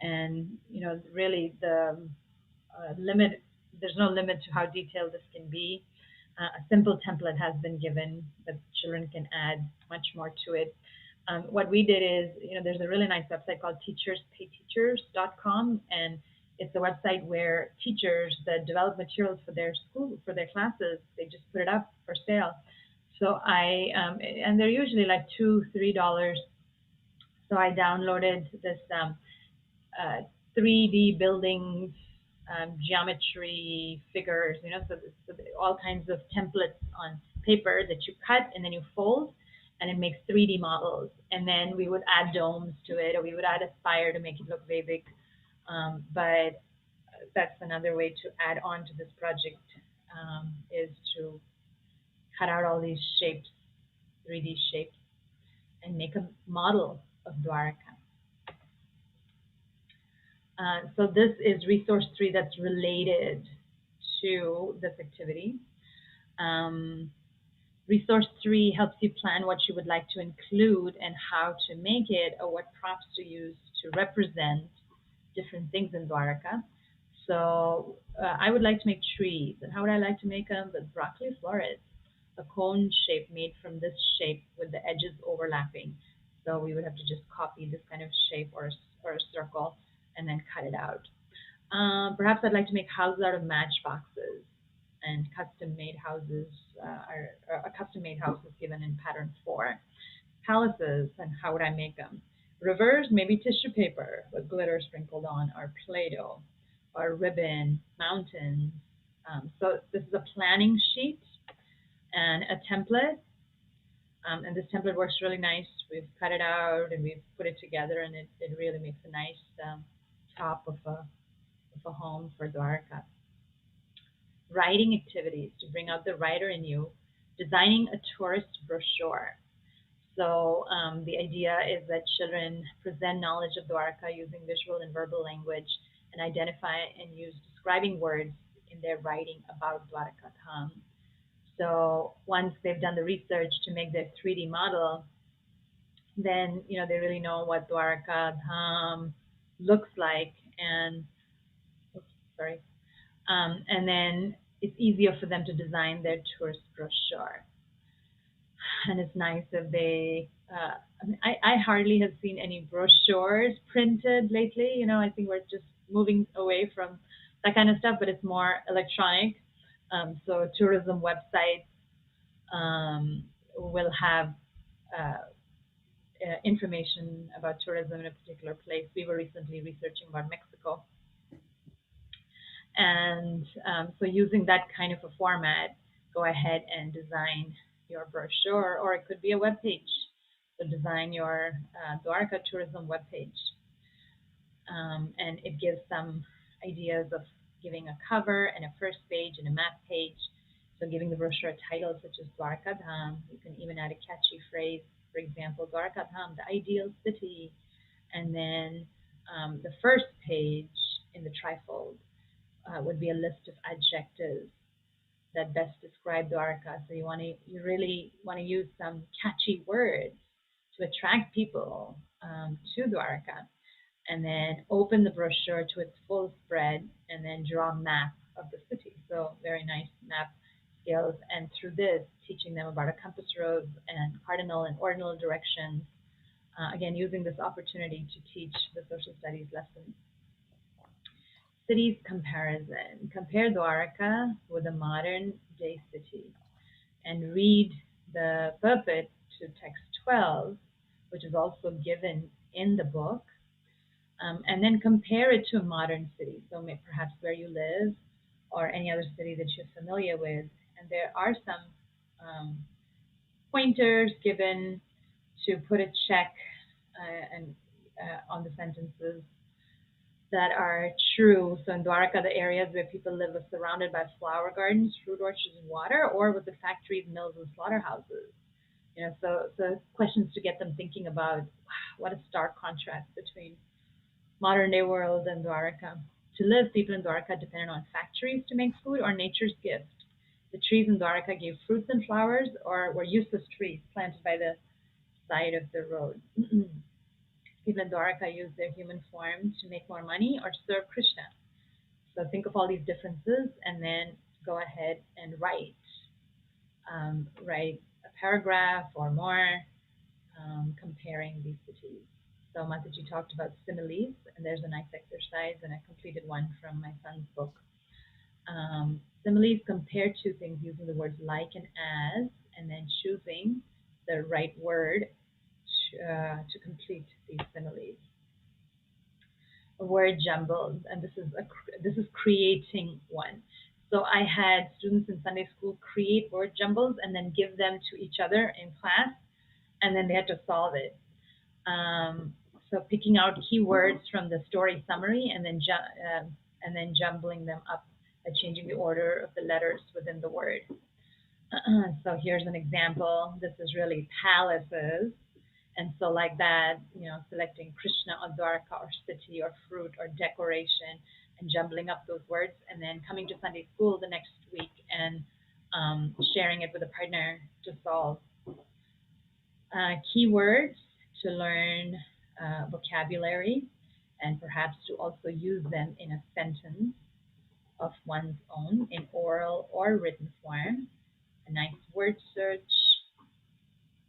And, really the limit, there's no limit to how detailed this can be. A simple template has been given, but children can add much more to it. What we did is, there's a really nice website called teacherspayteachers.com, and it's a website where teachers that develop materials for their school, for their classes, they just put it up for sale. So and they're usually like $2-3. So I downloaded this 3D buildings, geometry figures, so all kinds of templates on paper that you cut and then you fold, and it makes 3D models. And then we would add domes to it, or we would add a spire to make it look Vedic. But that's another way to add on to this project, is to cut out all these shapes, 3D shapes, and make a model of Dwarka. So this is resource 3 that's related to this activity. Resource 3 helps you plan what you would like to include and how to make it, or what props to use to represent different things in Dwarka. So I would like to make trees. And how would I like to make them? With broccoli florets, a cone shape made from this shape with the edges overlapping. So we would have to just copy this kind of shape or a circle and then cut it out. Perhaps I'd like to make houses out of matchboxes, and custom-made houses a custom-made house is given in pattern 4. Palaces, and how would I make them? Rivers, maybe tissue paper with glitter sprinkled on, or Play-Doh, or ribbon, mountains. So this is a planning sheet and a template. And this template works really nice. We've cut it out and we've put it together, and it really makes a nice top of a home for Dwarka. Writing activities to bring out the writer in you. Designing a tourist brochure. So the idea is that children present knowledge of Dwarka using visual and verbal language, and identify and use describing words in their writing about Dwarka Dham. So once they've done the research to make their 3D model, then they really know what Dwarka Dham looks like, and and then it's easier for them to design their tourist brochure. And it's nice if they, I hardly have seen any brochures printed lately. I think we're just moving away from that kind of stuff, but it's more electronic. So tourism websites will have information about tourism in a particular place. We were recently researching about Mexico. And so using that kind of a format, go ahead and design your brochure, or it could be a web page. So design your Dwarka tourism web page. And it gives some ideas of giving a cover and a first page and a map page. So giving the brochure a title such as Dwarka Dham. You can even add a catchy phrase, for example, Dwarka Dham, the ideal city. And then the first page in the trifold would be a list of adjectives that best describe Dwarka. So you really want to use some catchy words to attract people to Dwarka, and then open the brochure to its full spread, and then draw a map of the city. So very nice map skills, and through this, teaching them about a compass rose and cardinal and ordinal directions. Again, using this opportunity to teach the social studies lessons. Cities comparison. Compare Dwarka with a modern day city, and read the purport to text 12, which is also given in the book, and then compare it to a modern city. So perhaps where you live or any other city that you're familiar with. And there are some pointers given to put a check on the sentences that are true. So in Dwarka, the areas where people live are surrounded by flower gardens, fruit orchards, and water, or with the factories, mills, and slaughterhouses. So questions to get them thinking about, wow, what a stark contrast between modern day world and Dwarka. To live, people in Dwarka depended on factories to make food or nature's gift. The trees in Dwarka gave fruits and flowers, or were useless trees planted by the side of the road. People in Dwarka used their human form to make more money or serve Krishna. So think of all these differences, and then go ahead and write a paragraph or more comparing these cities. So Mataji talked about similes, and there's a nice exercise, and I completed one from my son's book. Similes compare two things using the words like and as, and then choosing the right word to complete these similes. A word jumbled, and this is creating one. So I had students in Sunday school create word jumbles and then give them to each other in class, and then they had to solve it. So picking out keywords from the story summary, and then jumbling them up by changing the order of the letters within the word. So here's an example. This is really palaces. And so like that, selecting Krishna or Dwarka or city or fruit or decoration, and jumbling up those words, and then coming to Sunday school the next week and sharing it with a partner to solve. Keywords to learn vocabulary, and perhaps to also use them in a sentence of one's own in oral or written form. A nice word search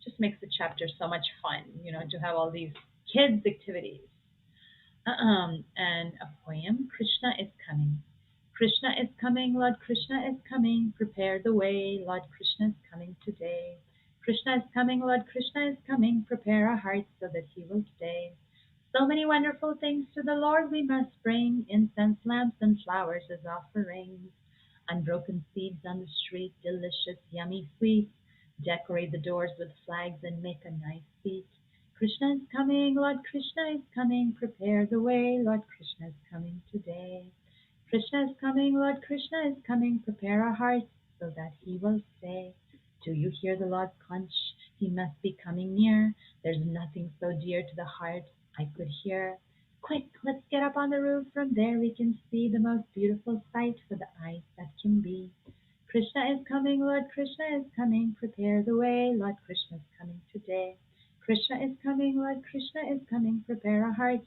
just makes the chapter so much fun, to have all these kids' activities. And a poem, Krishna is coming. Krishna is coming, Lord Krishna is coming. Prepare the way, Lord Krishna is coming today. Krishna is coming, Lord Krishna is coming. Prepare our hearts so that he will stay. So many wonderful things to the Lord we must bring. Incense, lamps, and flowers as offerings. Unbroken seeds on the street, delicious, yummy sweets. Decorate the doors with flags and make a nice seat. Krishna is coming, Lord Krishna is coming. Prepare the way, Lord Krishna is coming today. Krishna is coming, Lord Krishna is coming. Prepare our hearts so that he will stay. Do you hear the Lord's conch? He must be coming near. There's nothing so dear to the heart I could hear. Quick, let's get up on the roof. From there we can see the most beautiful sight for the eyes that can be. Krishna is coming, Lord Krishna is coming. Prepare the way, Lord Krishna is coming today. Krishna is coming, Lord Krishna is coming. Prepare our hearts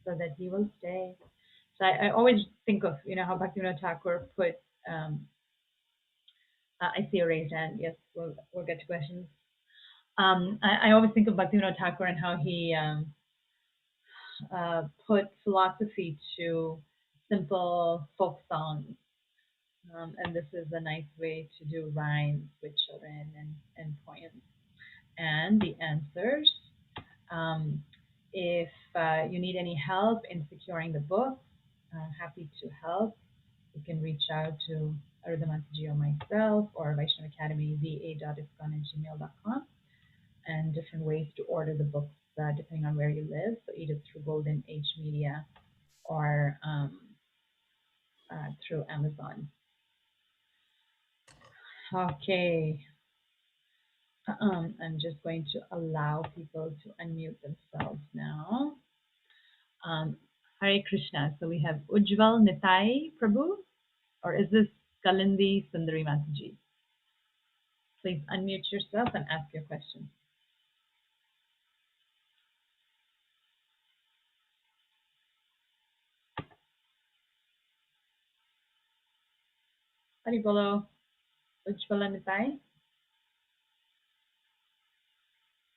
so that he will stay. So I always think of, how Bhaktivinoda Thakur put, I see a raised hand. Yes, we'll get to questions. I always think of Bhaktivinoda Thakur and how he put philosophy to simple folk songs. And this is a nice way to do rhymes with children and poems. And the answers, If you need any help in securing the book, happy to help. You can reach out to Aruddha Mataji or myself or Vaishnav Academy, va.iskan@gmail.com, and different ways to order the books depending on where you live. So either through Golden Age Media or through Amazon. Okay. I'm just going to allow people to unmute themselves now. Hare Krishna. So we have Ujjwal Nitai Prabhu, or is this Kalindi Sundari Mataji? Please unmute yourself and ask your question. Haribolo, Ujjwala Nitai.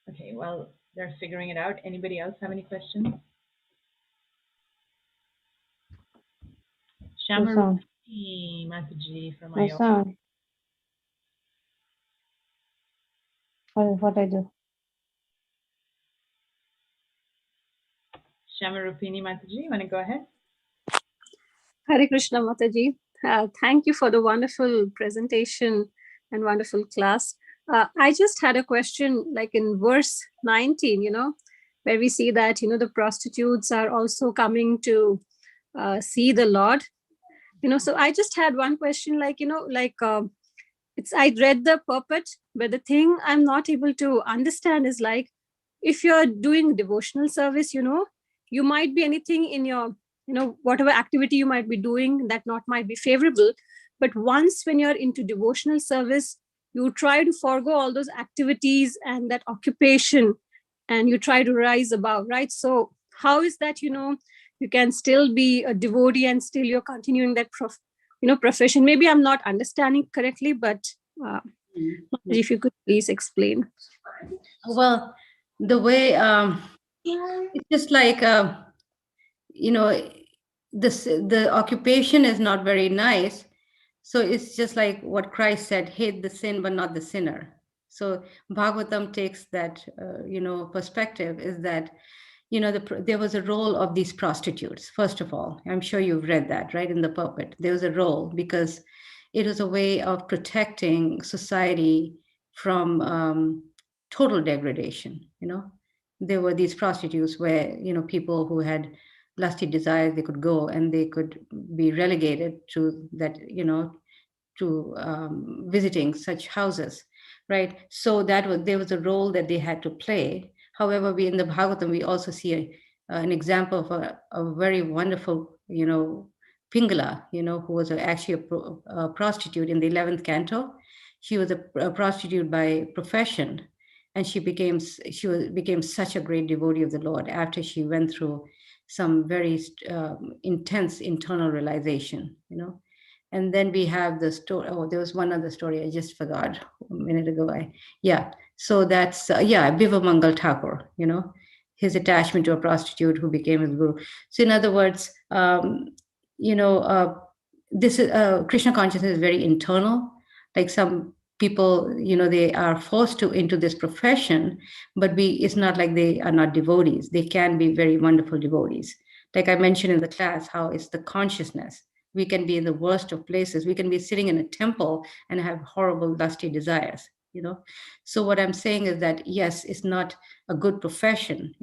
Okay, well, they're figuring it out. Anybody else have any questions? Shamarupini Mataji from Iowa. What I do? Shamarupini Mataji, you want to go ahead? Hare Krishna Mataji. Thank you for the wonderful presentation and wonderful class. I just had a question, like in verse 19, where we see that, the prostitutes are also coming to see the Lord. So I just had one question, I read the purport, but the thing I'm not able to understand is like, if you're doing devotional service, you might be anything in your, whatever activity you might be doing that not might be favorable. But once when you're into devotional service, you try to forego all those activities and that occupation, and you try to rise above, right? So how is that, you can still be a devotee and still you're continuing that profession? Maybe I'm not understanding correctly, but if you could please explain. Well, the way it's just like the occupation is not very nice, so it's just like what Christ said: hate the sin but not the sinner. So Bhagavatam takes that perspective, is that there was a role of these prostitutes. First of all, I'm sure you've read that, right? In the pulpit, there was a role because it was a way of protecting society from total degradation. There were these prostitutes where people who had lusty desires, they could go and they could be relegated to that, to visiting such houses, right? So there was a role that they had to play. However, we in the Bhagavatam, we also see an example of a very wonderful, Pingala, who was actually a prostitute in the 11th canto. She was a prostitute by profession, and she became such a great devotee of the Lord after she went through some very intense internal realization, And then we have the story. Oh, there was one other story I just forgot a minute ago. So that's Biva Mangal Thakur, his attachment to a prostitute who became his guru. So in other words, this is Krishna consciousness is very internal. Like some people, they are forced into this profession, but it's not like they are not devotees. They can be very wonderful devotees. Like I mentioned in the class, how it's the consciousness. We can be in the worst of places. We can be sitting in a temple and have horrible, lusty desires, So what I'm saying is that, yes, it's not a good profession,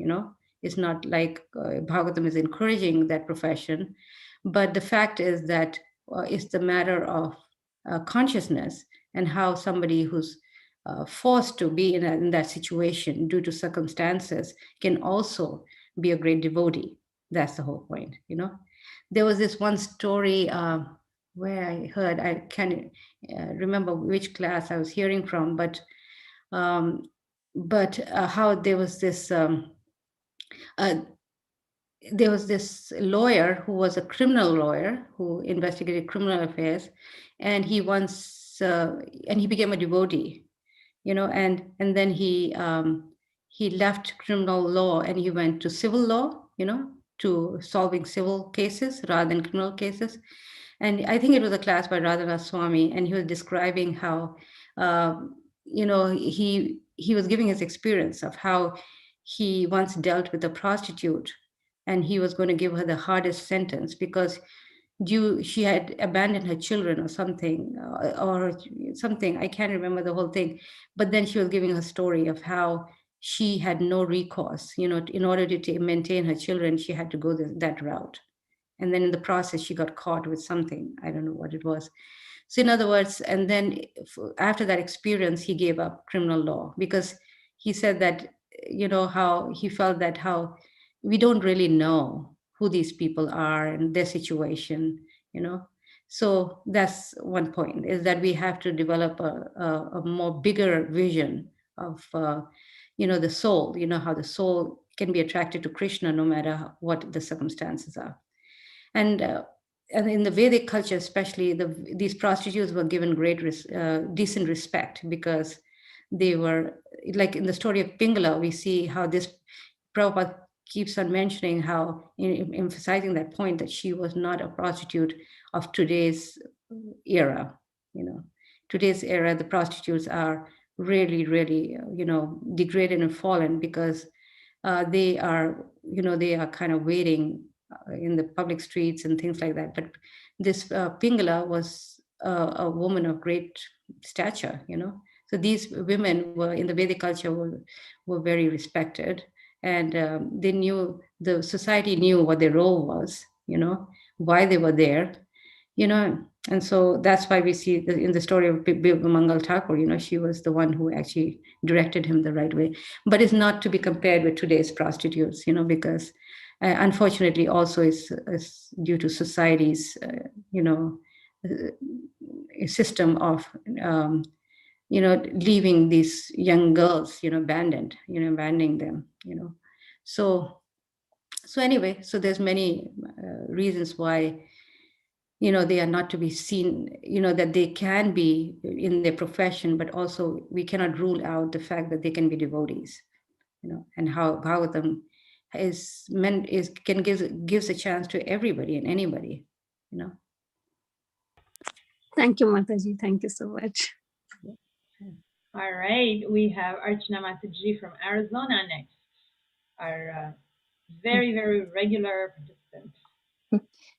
It's not like Bhagavatam is encouraging that profession. But the fact is that it's the matter of consciousness and how somebody who's forced to be in that situation due to circumstances can also be a great devotee. That's the whole point, There was this one story where I heard, I can't remember which class I was hearing from, but how there was this lawyer who was a criminal lawyer who investigated criminal affairs, and he became a devotee, and then he left criminal law and he went to civil law, to solving civil cases rather than criminal cases. And I think it was a class by Radhanath Swami, and he was describing how he was giving his experience of how he once dealt with a prostitute, and he was going to give her the hardest sentence because she had abandoned her children or something, or something. I can't remember the whole thing, but then she was giving her story of how she had no recourse. In order to maintain her children, she had to go that route, and then in the process she got caught with something. I don't know what it was. So in other words, and then after that experience, he gave up criminal law because he said that, how he felt that how we don't really know who these people are and their situation, you know. So that's one point, is that we have to develop a more bigger vision of, the soul, how the soul can be attracted to Krishna no matter what the circumstances are. And and in the Vedic culture, especially, these prostitutes were given decent respect because they were, like in the story of Pingala, we see how this Prabhupada keeps on mentioning how, emphasizing that point, that she was not a prostitute of today's era. Today's era, the prostitutes are really, really, degraded and fallen because they are kind of waiting in the public streets and things like that. But this Pingala was a woman of great stature. So these women were in the Vedic culture were very respected, and the society knew what their role was, why they were there, and so that's why we see in the story of Mangal Thakur, she was the one who actually directed him the right way. But it's not to be compared with today's prostitutes, because unfortunately also is due to society's, system of, leaving these young girls, abandoning them, So anyway, so there's many reasons why, they are not to be seen, that they can be in their profession, but also we cannot rule out the fact that they can be devotees, and how Bhagavatam gives a chance to everybody and anybody, Thank you, Mataji. Thank you so much. All right, we have Archana Mataji from Arizona next, our very, very regular participant.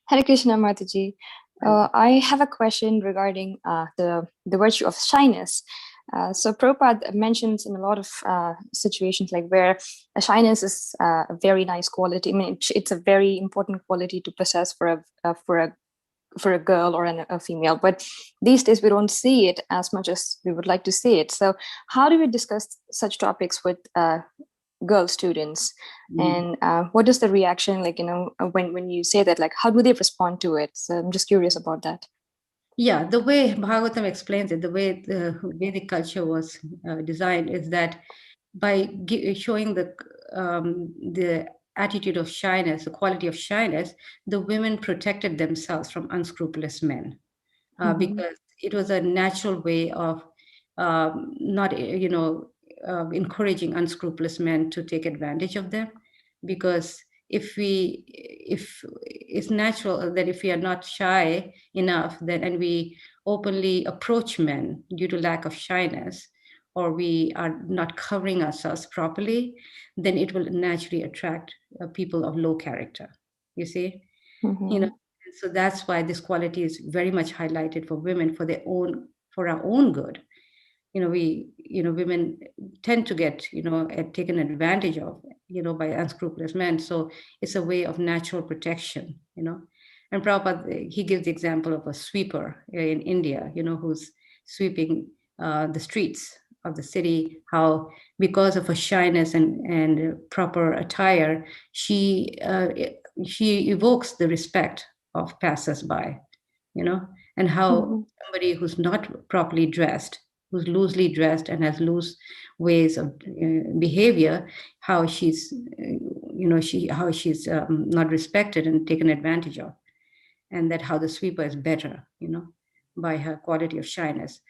Hare Krishna, Mataji. I have a question regarding the virtue of shyness. So Prabhupada mentions in a lot of situations like where shyness is a very nice quality. I mean, it's a very important quality to possess for a girl or a female. But these days we don't see it as much as we would like to see it. So how do we discuss such topics with girl students, and what is the reaction like, when you say that, like, how do they respond to it? So I'm just curious about that. Yeah, the way Bhagavatam explains it, the way the Vedic culture was designed, is that by showing the attitude of shyness, the quality of shyness, the women protected themselves from unscrupulous men, because it was a natural way of not, encouraging unscrupulous men to take advantage of them. Because if it's natural that if we are not shy enough, then and we openly approach men due to lack of shyness, or we are not covering ourselves properly, then it will naturally attract people of low character. You see, so that's why this quality is very much highlighted for women, for our own good. Women tend to get, taken advantage of, by unscrupulous men. So it's a way of natural protection, And Prabhupada, he gives the example of a sweeper in India, who's sweeping the streets of the city, how because of her shyness and proper attire, she evokes the respect of passers-by, and how somebody who's not properly dressed, who's loosely dressed and has loose ways of behavior, how she's not respected and taken advantage of, and that how the sweeper is better, by her quality of shyness.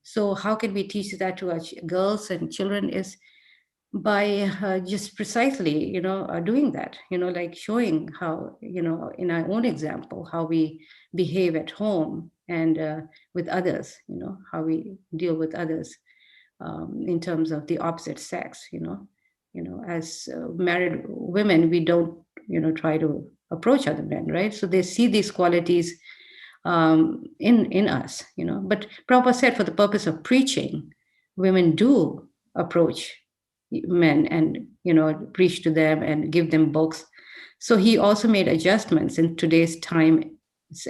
So how can we teach that to our girls and children is by just precisely, doing that, like showing how, in our own example, how we behave at home and with others, how we deal with others in terms of the opposite sex, as married women, we don't, try to approach other men, right? So they see these qualities in us, But Prabhupada said for the purpose of preaching, women do approach men and, preach to them and give them books. So he also made adjustments in today's time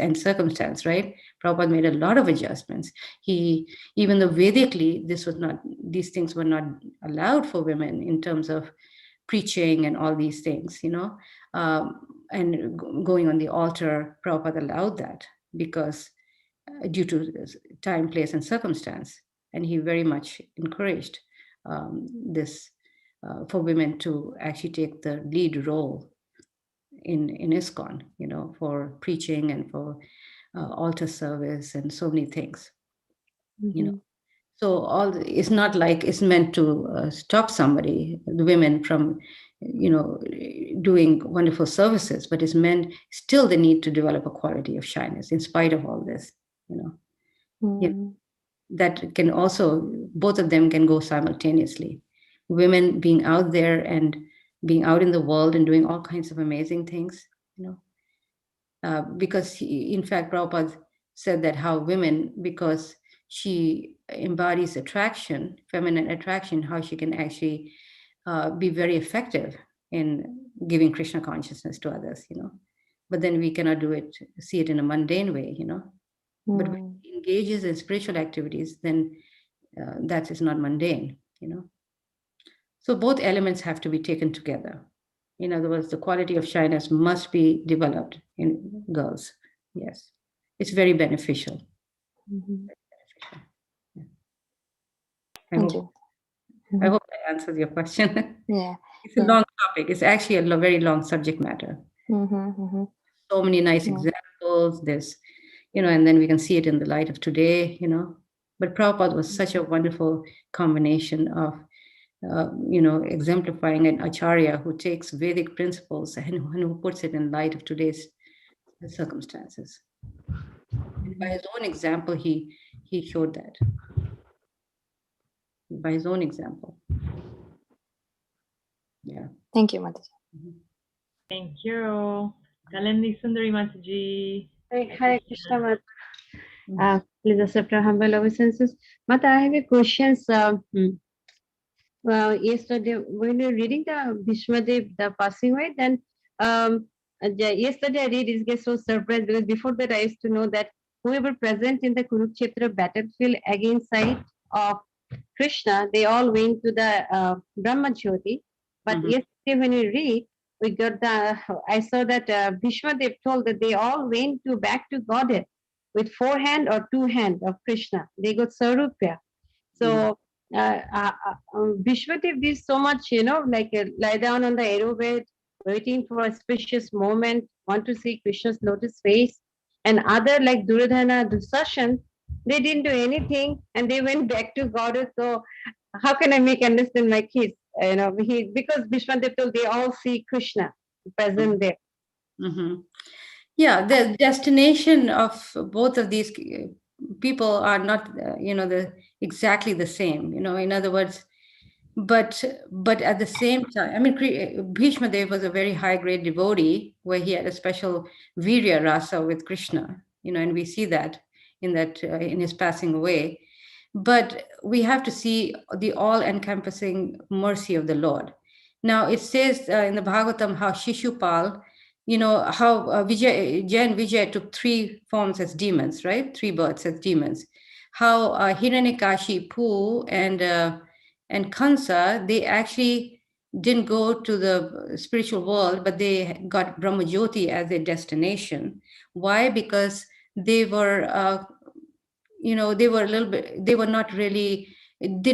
and circumstance, right? Prabhupada made a lot of adjustments. Even though Vedically, these things were not allowed for women in terms of preaching and all these things, and going on the altar, Prabhupada allowed that because due to time, place, and circumstance. And he very much encouraged this for women to actually take the lead role in ISKCON, for preaching and for altar service and so many things, So it's not like it's meant to stop somebody, the women, from, doing wonderful services, but it's meant still they need to develop a quality of shyness in spite of all this, that can also, both of them can go simultaneously. Women being out there and being out in the world and doing all kinds of amazing things, because in fact, Prabhupada said that how women, because she embodies attraction, feminine attraction, how she can actually be very effective in giving Krishna consciousness to others, But then we cannot see it in a mundane way, But when she engages in spiritual activities, then that is not mundane, So both elements have to be taken together. In other words, the quality of shyness must be developed in girls. Yes, it's very beneficial. Thank you. I hope I answered your question. Yeah. It's a long topic. It's actually a very long subject matter. So many nice examples. There's, and then we can see it in the light of today, But Prabhupada was such a wonderful combination of, exemplifying an acharya who takes Vedic principles and who puts it in light of today's circumstances. And by his own example, he showed that. By his own example. Yeah. Thank you, Mataji. Thank you. Kalandi Sundari Mataji. Hare Krishna, Mata. Please accept our humble obeisances. Mata, I have a question. Yesterday, when you're reading the Bhishmadev, the passing away, then yesterday I read, it gets so surprised because before that I used to know that whoever present in the Kurukshetra battlefield against side of Krishna, they all went to the Brahma Jyoti. But yesterday when we read, I saw that Bhishmadev told that they all went back to Godhead with 4 hands or 2 hands of Krishna. They got Sarupya. So Bhishmadev did so much, like lie down on the arrow bed, waiting for a spacious moment, want to see Krishna's lotus face. And other like Duryodhana, Dusashan, they didn't do anything and they went back to Godhead. So how can I make understand my kids? Because Bhishmadev told they all see Krishna present there. Yeah, the destination of both of these people are not, exactly the same. In other words, but at the same time, I mean, Bhishma Dev was a very high grade devotee where he had a special virya rasa with Krishna. And we see that in his passing away. But we have to see the all-encompassing mercy of the Lord. Now, it says in the Bhagavatam how Shishupal, how Jay and Vijay took 3 forms as demons, right? 3 births as demons. How Hiranyakashipu and Kansa, they actually didn't go to the spiritual world, but they got Brahmajyoti as their destination. Why? Because they were they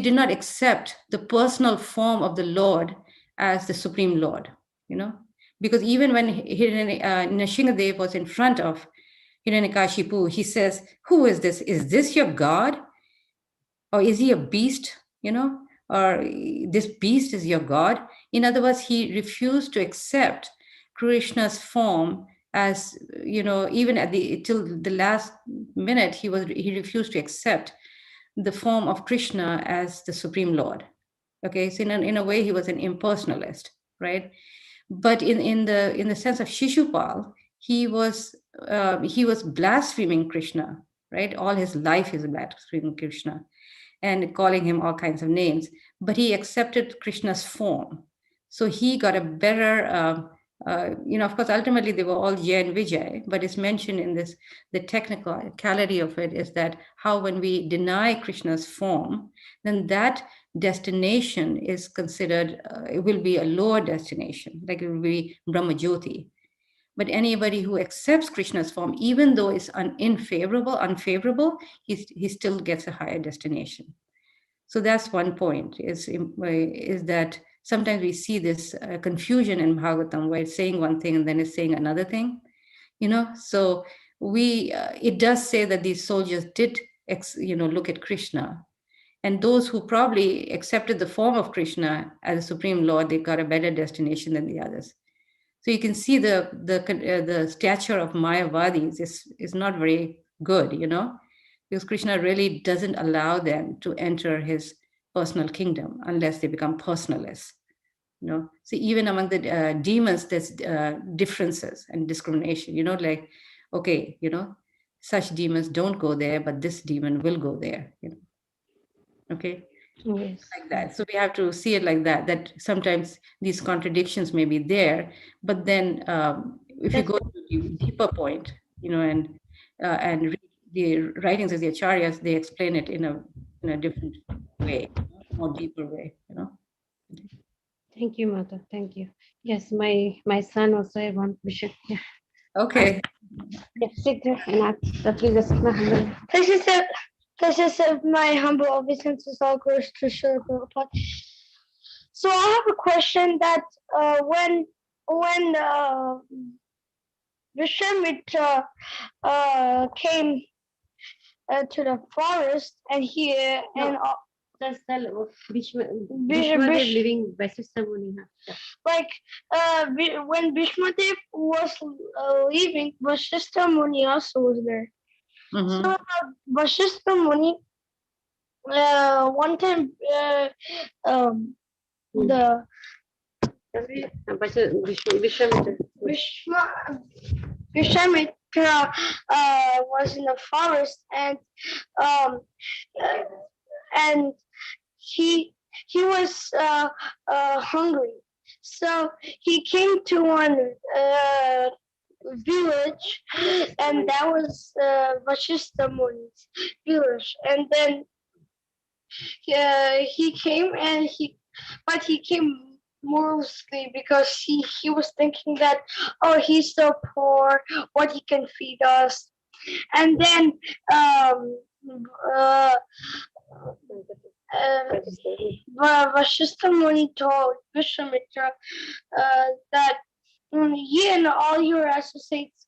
did not accept the personal form of the Lord as the Supreme Lord, because even when Nrsingadev was in front of Hiranyakashipu, he says, who is this? Is this your God? Or is he a beast, or this beast is your God? In other words, he refused to accept Krishna's form as, even till the last minute, he refused to accept the form of Krishna as the Supreme Lord. Okay, so in a way, he was an impersonalist, right? But in the sense of Shishupal, he was blaspheming Krishna, right? All his life he's blaspheming Krishna and calling him all kinds of names. But he accepted Krishna's form, so he got a better. Of course, ultimately they were all Jay and Vijay, but it's mentioned in this. The technicality of it is that how when we deny Krishna's form, then that destination is considered, it will be a lower destination, like it will be Brahmajyoti. But anybody who accepts Krishna's form, even though it's unfavorable, he still gets a higher destination. So that's one point, is that sometimes we see this confusion in Bhagavatam, where it's saying one thing and then it's saying another thing, so it does say that these soldiers did look at Krishna, and those who probably accepted the form of Krishna as a supreme Lord, they got a better destination than the others. So you can see the stature of Mayavadis is not very good, because Krishna really doesn't allow them to enter his personal kingdom unless they become personalists. So even among the demons, there's differences and discrimination. Like, okay, such demons don't go there, but this demon will go there. Okay. Yes. Like that. So we have to see it like that sometimes these contradictions may be there, but then if you go to the deeper point, and read the writings of the acharyas, they explain it in a different way, more deeper way. Thank you, Mother. Thank you. Yes, my son also I want Bishop. Yeah. Okay. Yeah, sit there and please accept my humble. Please accept my humble obeisances, all glories to Srila Prabhupada. So I have a question that when Vishwamitra came to the forest and he and Just tell Bishma Bish- living Vasishtha Muni. like when Bhishmadev was leaving, Vasishtha Muni also was there. Mhm. So Vasishtha Muni one time the Vishwamitra was in the forest and he was hungry, so he came to one village, and that was Vasishtha Muni's village, and then he came but he came mostly because he was thinking that, oh, he's so poor, what he can feed us. And then Vasishtha Muni told Vishwamitra that you and all your associates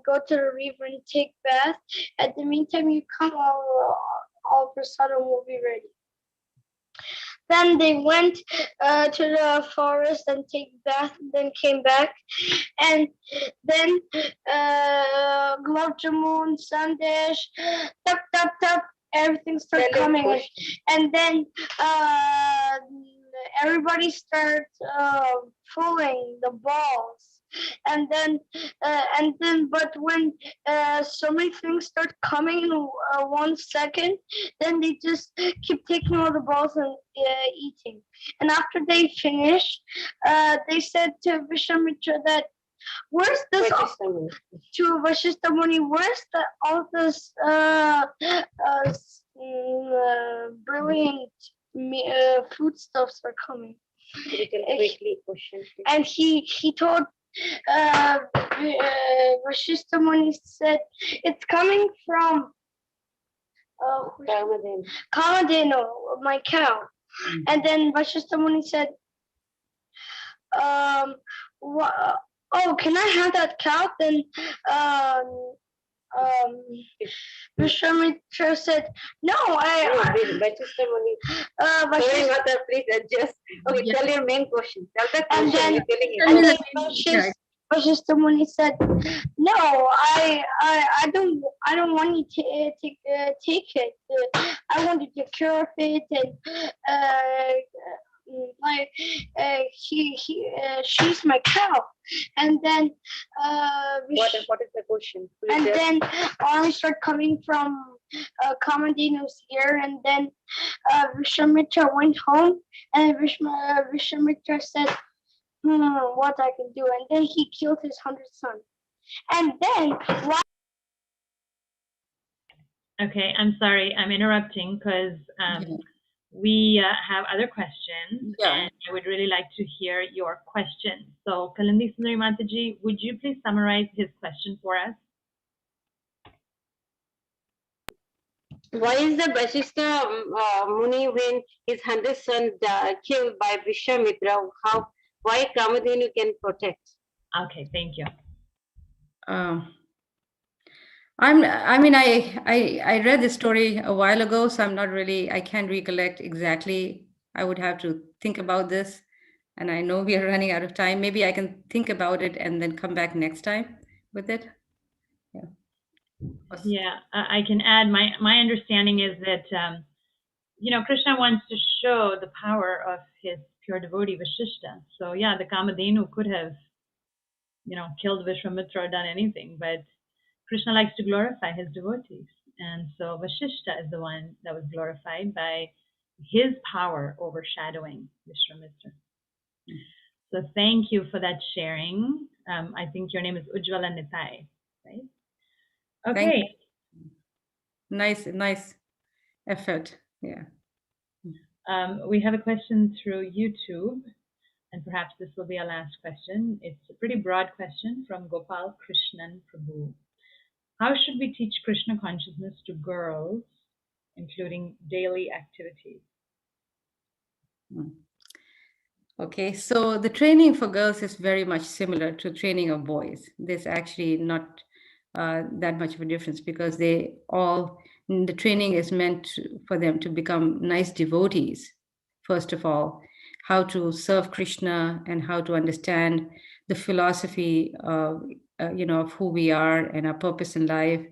go to the river and take bath. At the meantime, you come, all prasadam will be ready. Then they went to the forest and take bath, and then came back, and then gulab jamun, sandesh, tap, everything started coming in, and then everybody starts pulling the balls. And then, but when so many things start coming in 1 second, then they just keep taking all the balls and eating. And after they finish, they said to Vishwamitra that, where's this to Vasishtha Muni, where's all this brilliant foodstuffs are coming? And he told Vasishtha Muni said, it's coming from Kamadeno, my cow. And then Vasishtha Muni said, oh, can I have that cow? Then Vishwamitra said, no, Vasishtha Muni. Sorry, Mother, please adjust. Okay, tell your main question. Tell the question. And then Vasishtha Muni said, no, I don't want you to take it. I want to take care of it and she's my cow. And then What is the question? and then arms start coming from Kamadhinu's ear, and then Vishwamitra went home, and Vishwamitra said, what I can do, and then he killed his 100th son. And then Okay, I'm sorry, I'm interrupting because Yeah. we have other questions, Yeah. and I would really like to hear your questions. So, Kalindi Sundari Mataji, would you please summarize his question for us? Why is the Vasishtha Muni, when his 100th son killed by Vishwamitra, why Kamadhenu can protect? Okay, thank you. I read this story a while ago, so I can't recollect exactly. I would have to think about this, and I know we are running out of time. Maybe I can think about it and then come back next time with it. Yeah. Yeah, I can add, my understanding is that, Krishna wants to show the power of his pure devotee Vasishtha. So yeah, the Kamadhenu could have, killed Vishwamitra or done anything, but Krishna likes to glorify his devotees. And so Vasishtha is the one that was glorified by his power overshadowing Vishwamitra. So thank you for that sharing. I think your name is Ujjwala Nitai, right? Okay. Nice effort. Yeah. We have a question through YouTube, and perhaps this will be our last question. It's a pretty broad question from Gopal Krishnan Prabhu. How should we teach Krishna consciousness to girls, including daily activities? Okay, so the training for girls is very much similar to training of boys. There's actually not that much of a difference, because the training is meant for them to become nice devotees, first of all, how to serve Krishna and how to understand the philosophy of who we are and our purpose in life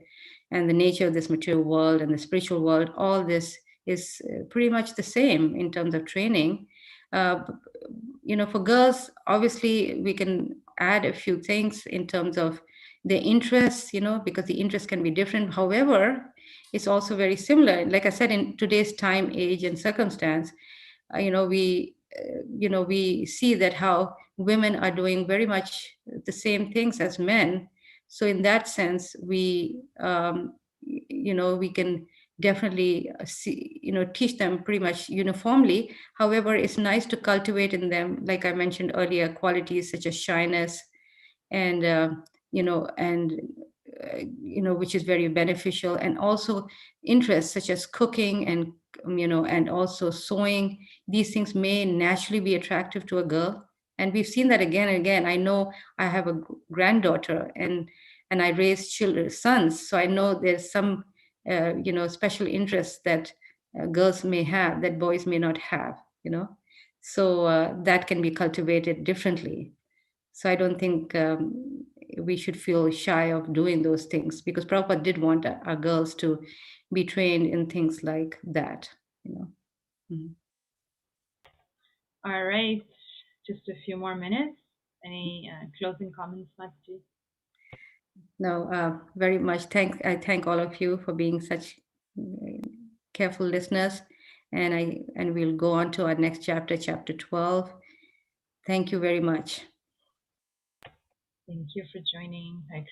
and the nature of this material world and the spiritual world. All this is pretty much the same in terms of training. For girls, obviously, we can add a few things in terms of their interests, because the interests can be different. However, it's also very similar. Like I said, in today's time, age, and circumstance, we see that how women are doing very much the same things as men. So in that sense, we can definitely teach them pretty much uniformly. However, it's nice to cultivate in them, like I mentioned earlier, qualities such as shyness and which is very beneficial, and also interests such as cooking and and also sewing. These things may naturally be attractive to a girl, and we've seen that again and again. I know I have a granddaughter, and I raise sons, so I know there's some special interests that girls may have that boys may not have, so that can be cultivated differently. So I don't think we should feel shy of doing those things, because Prabhupada did want our girls to be trained in things like that. Mhm. All right, just a few more minutes. Any closing comments, Mataji? No, very much. I thank all of you for being such careful listeners, and we'll go on to our next chapter, chapter 12. Thank you very much. Thank you for joining. Hare Krishna.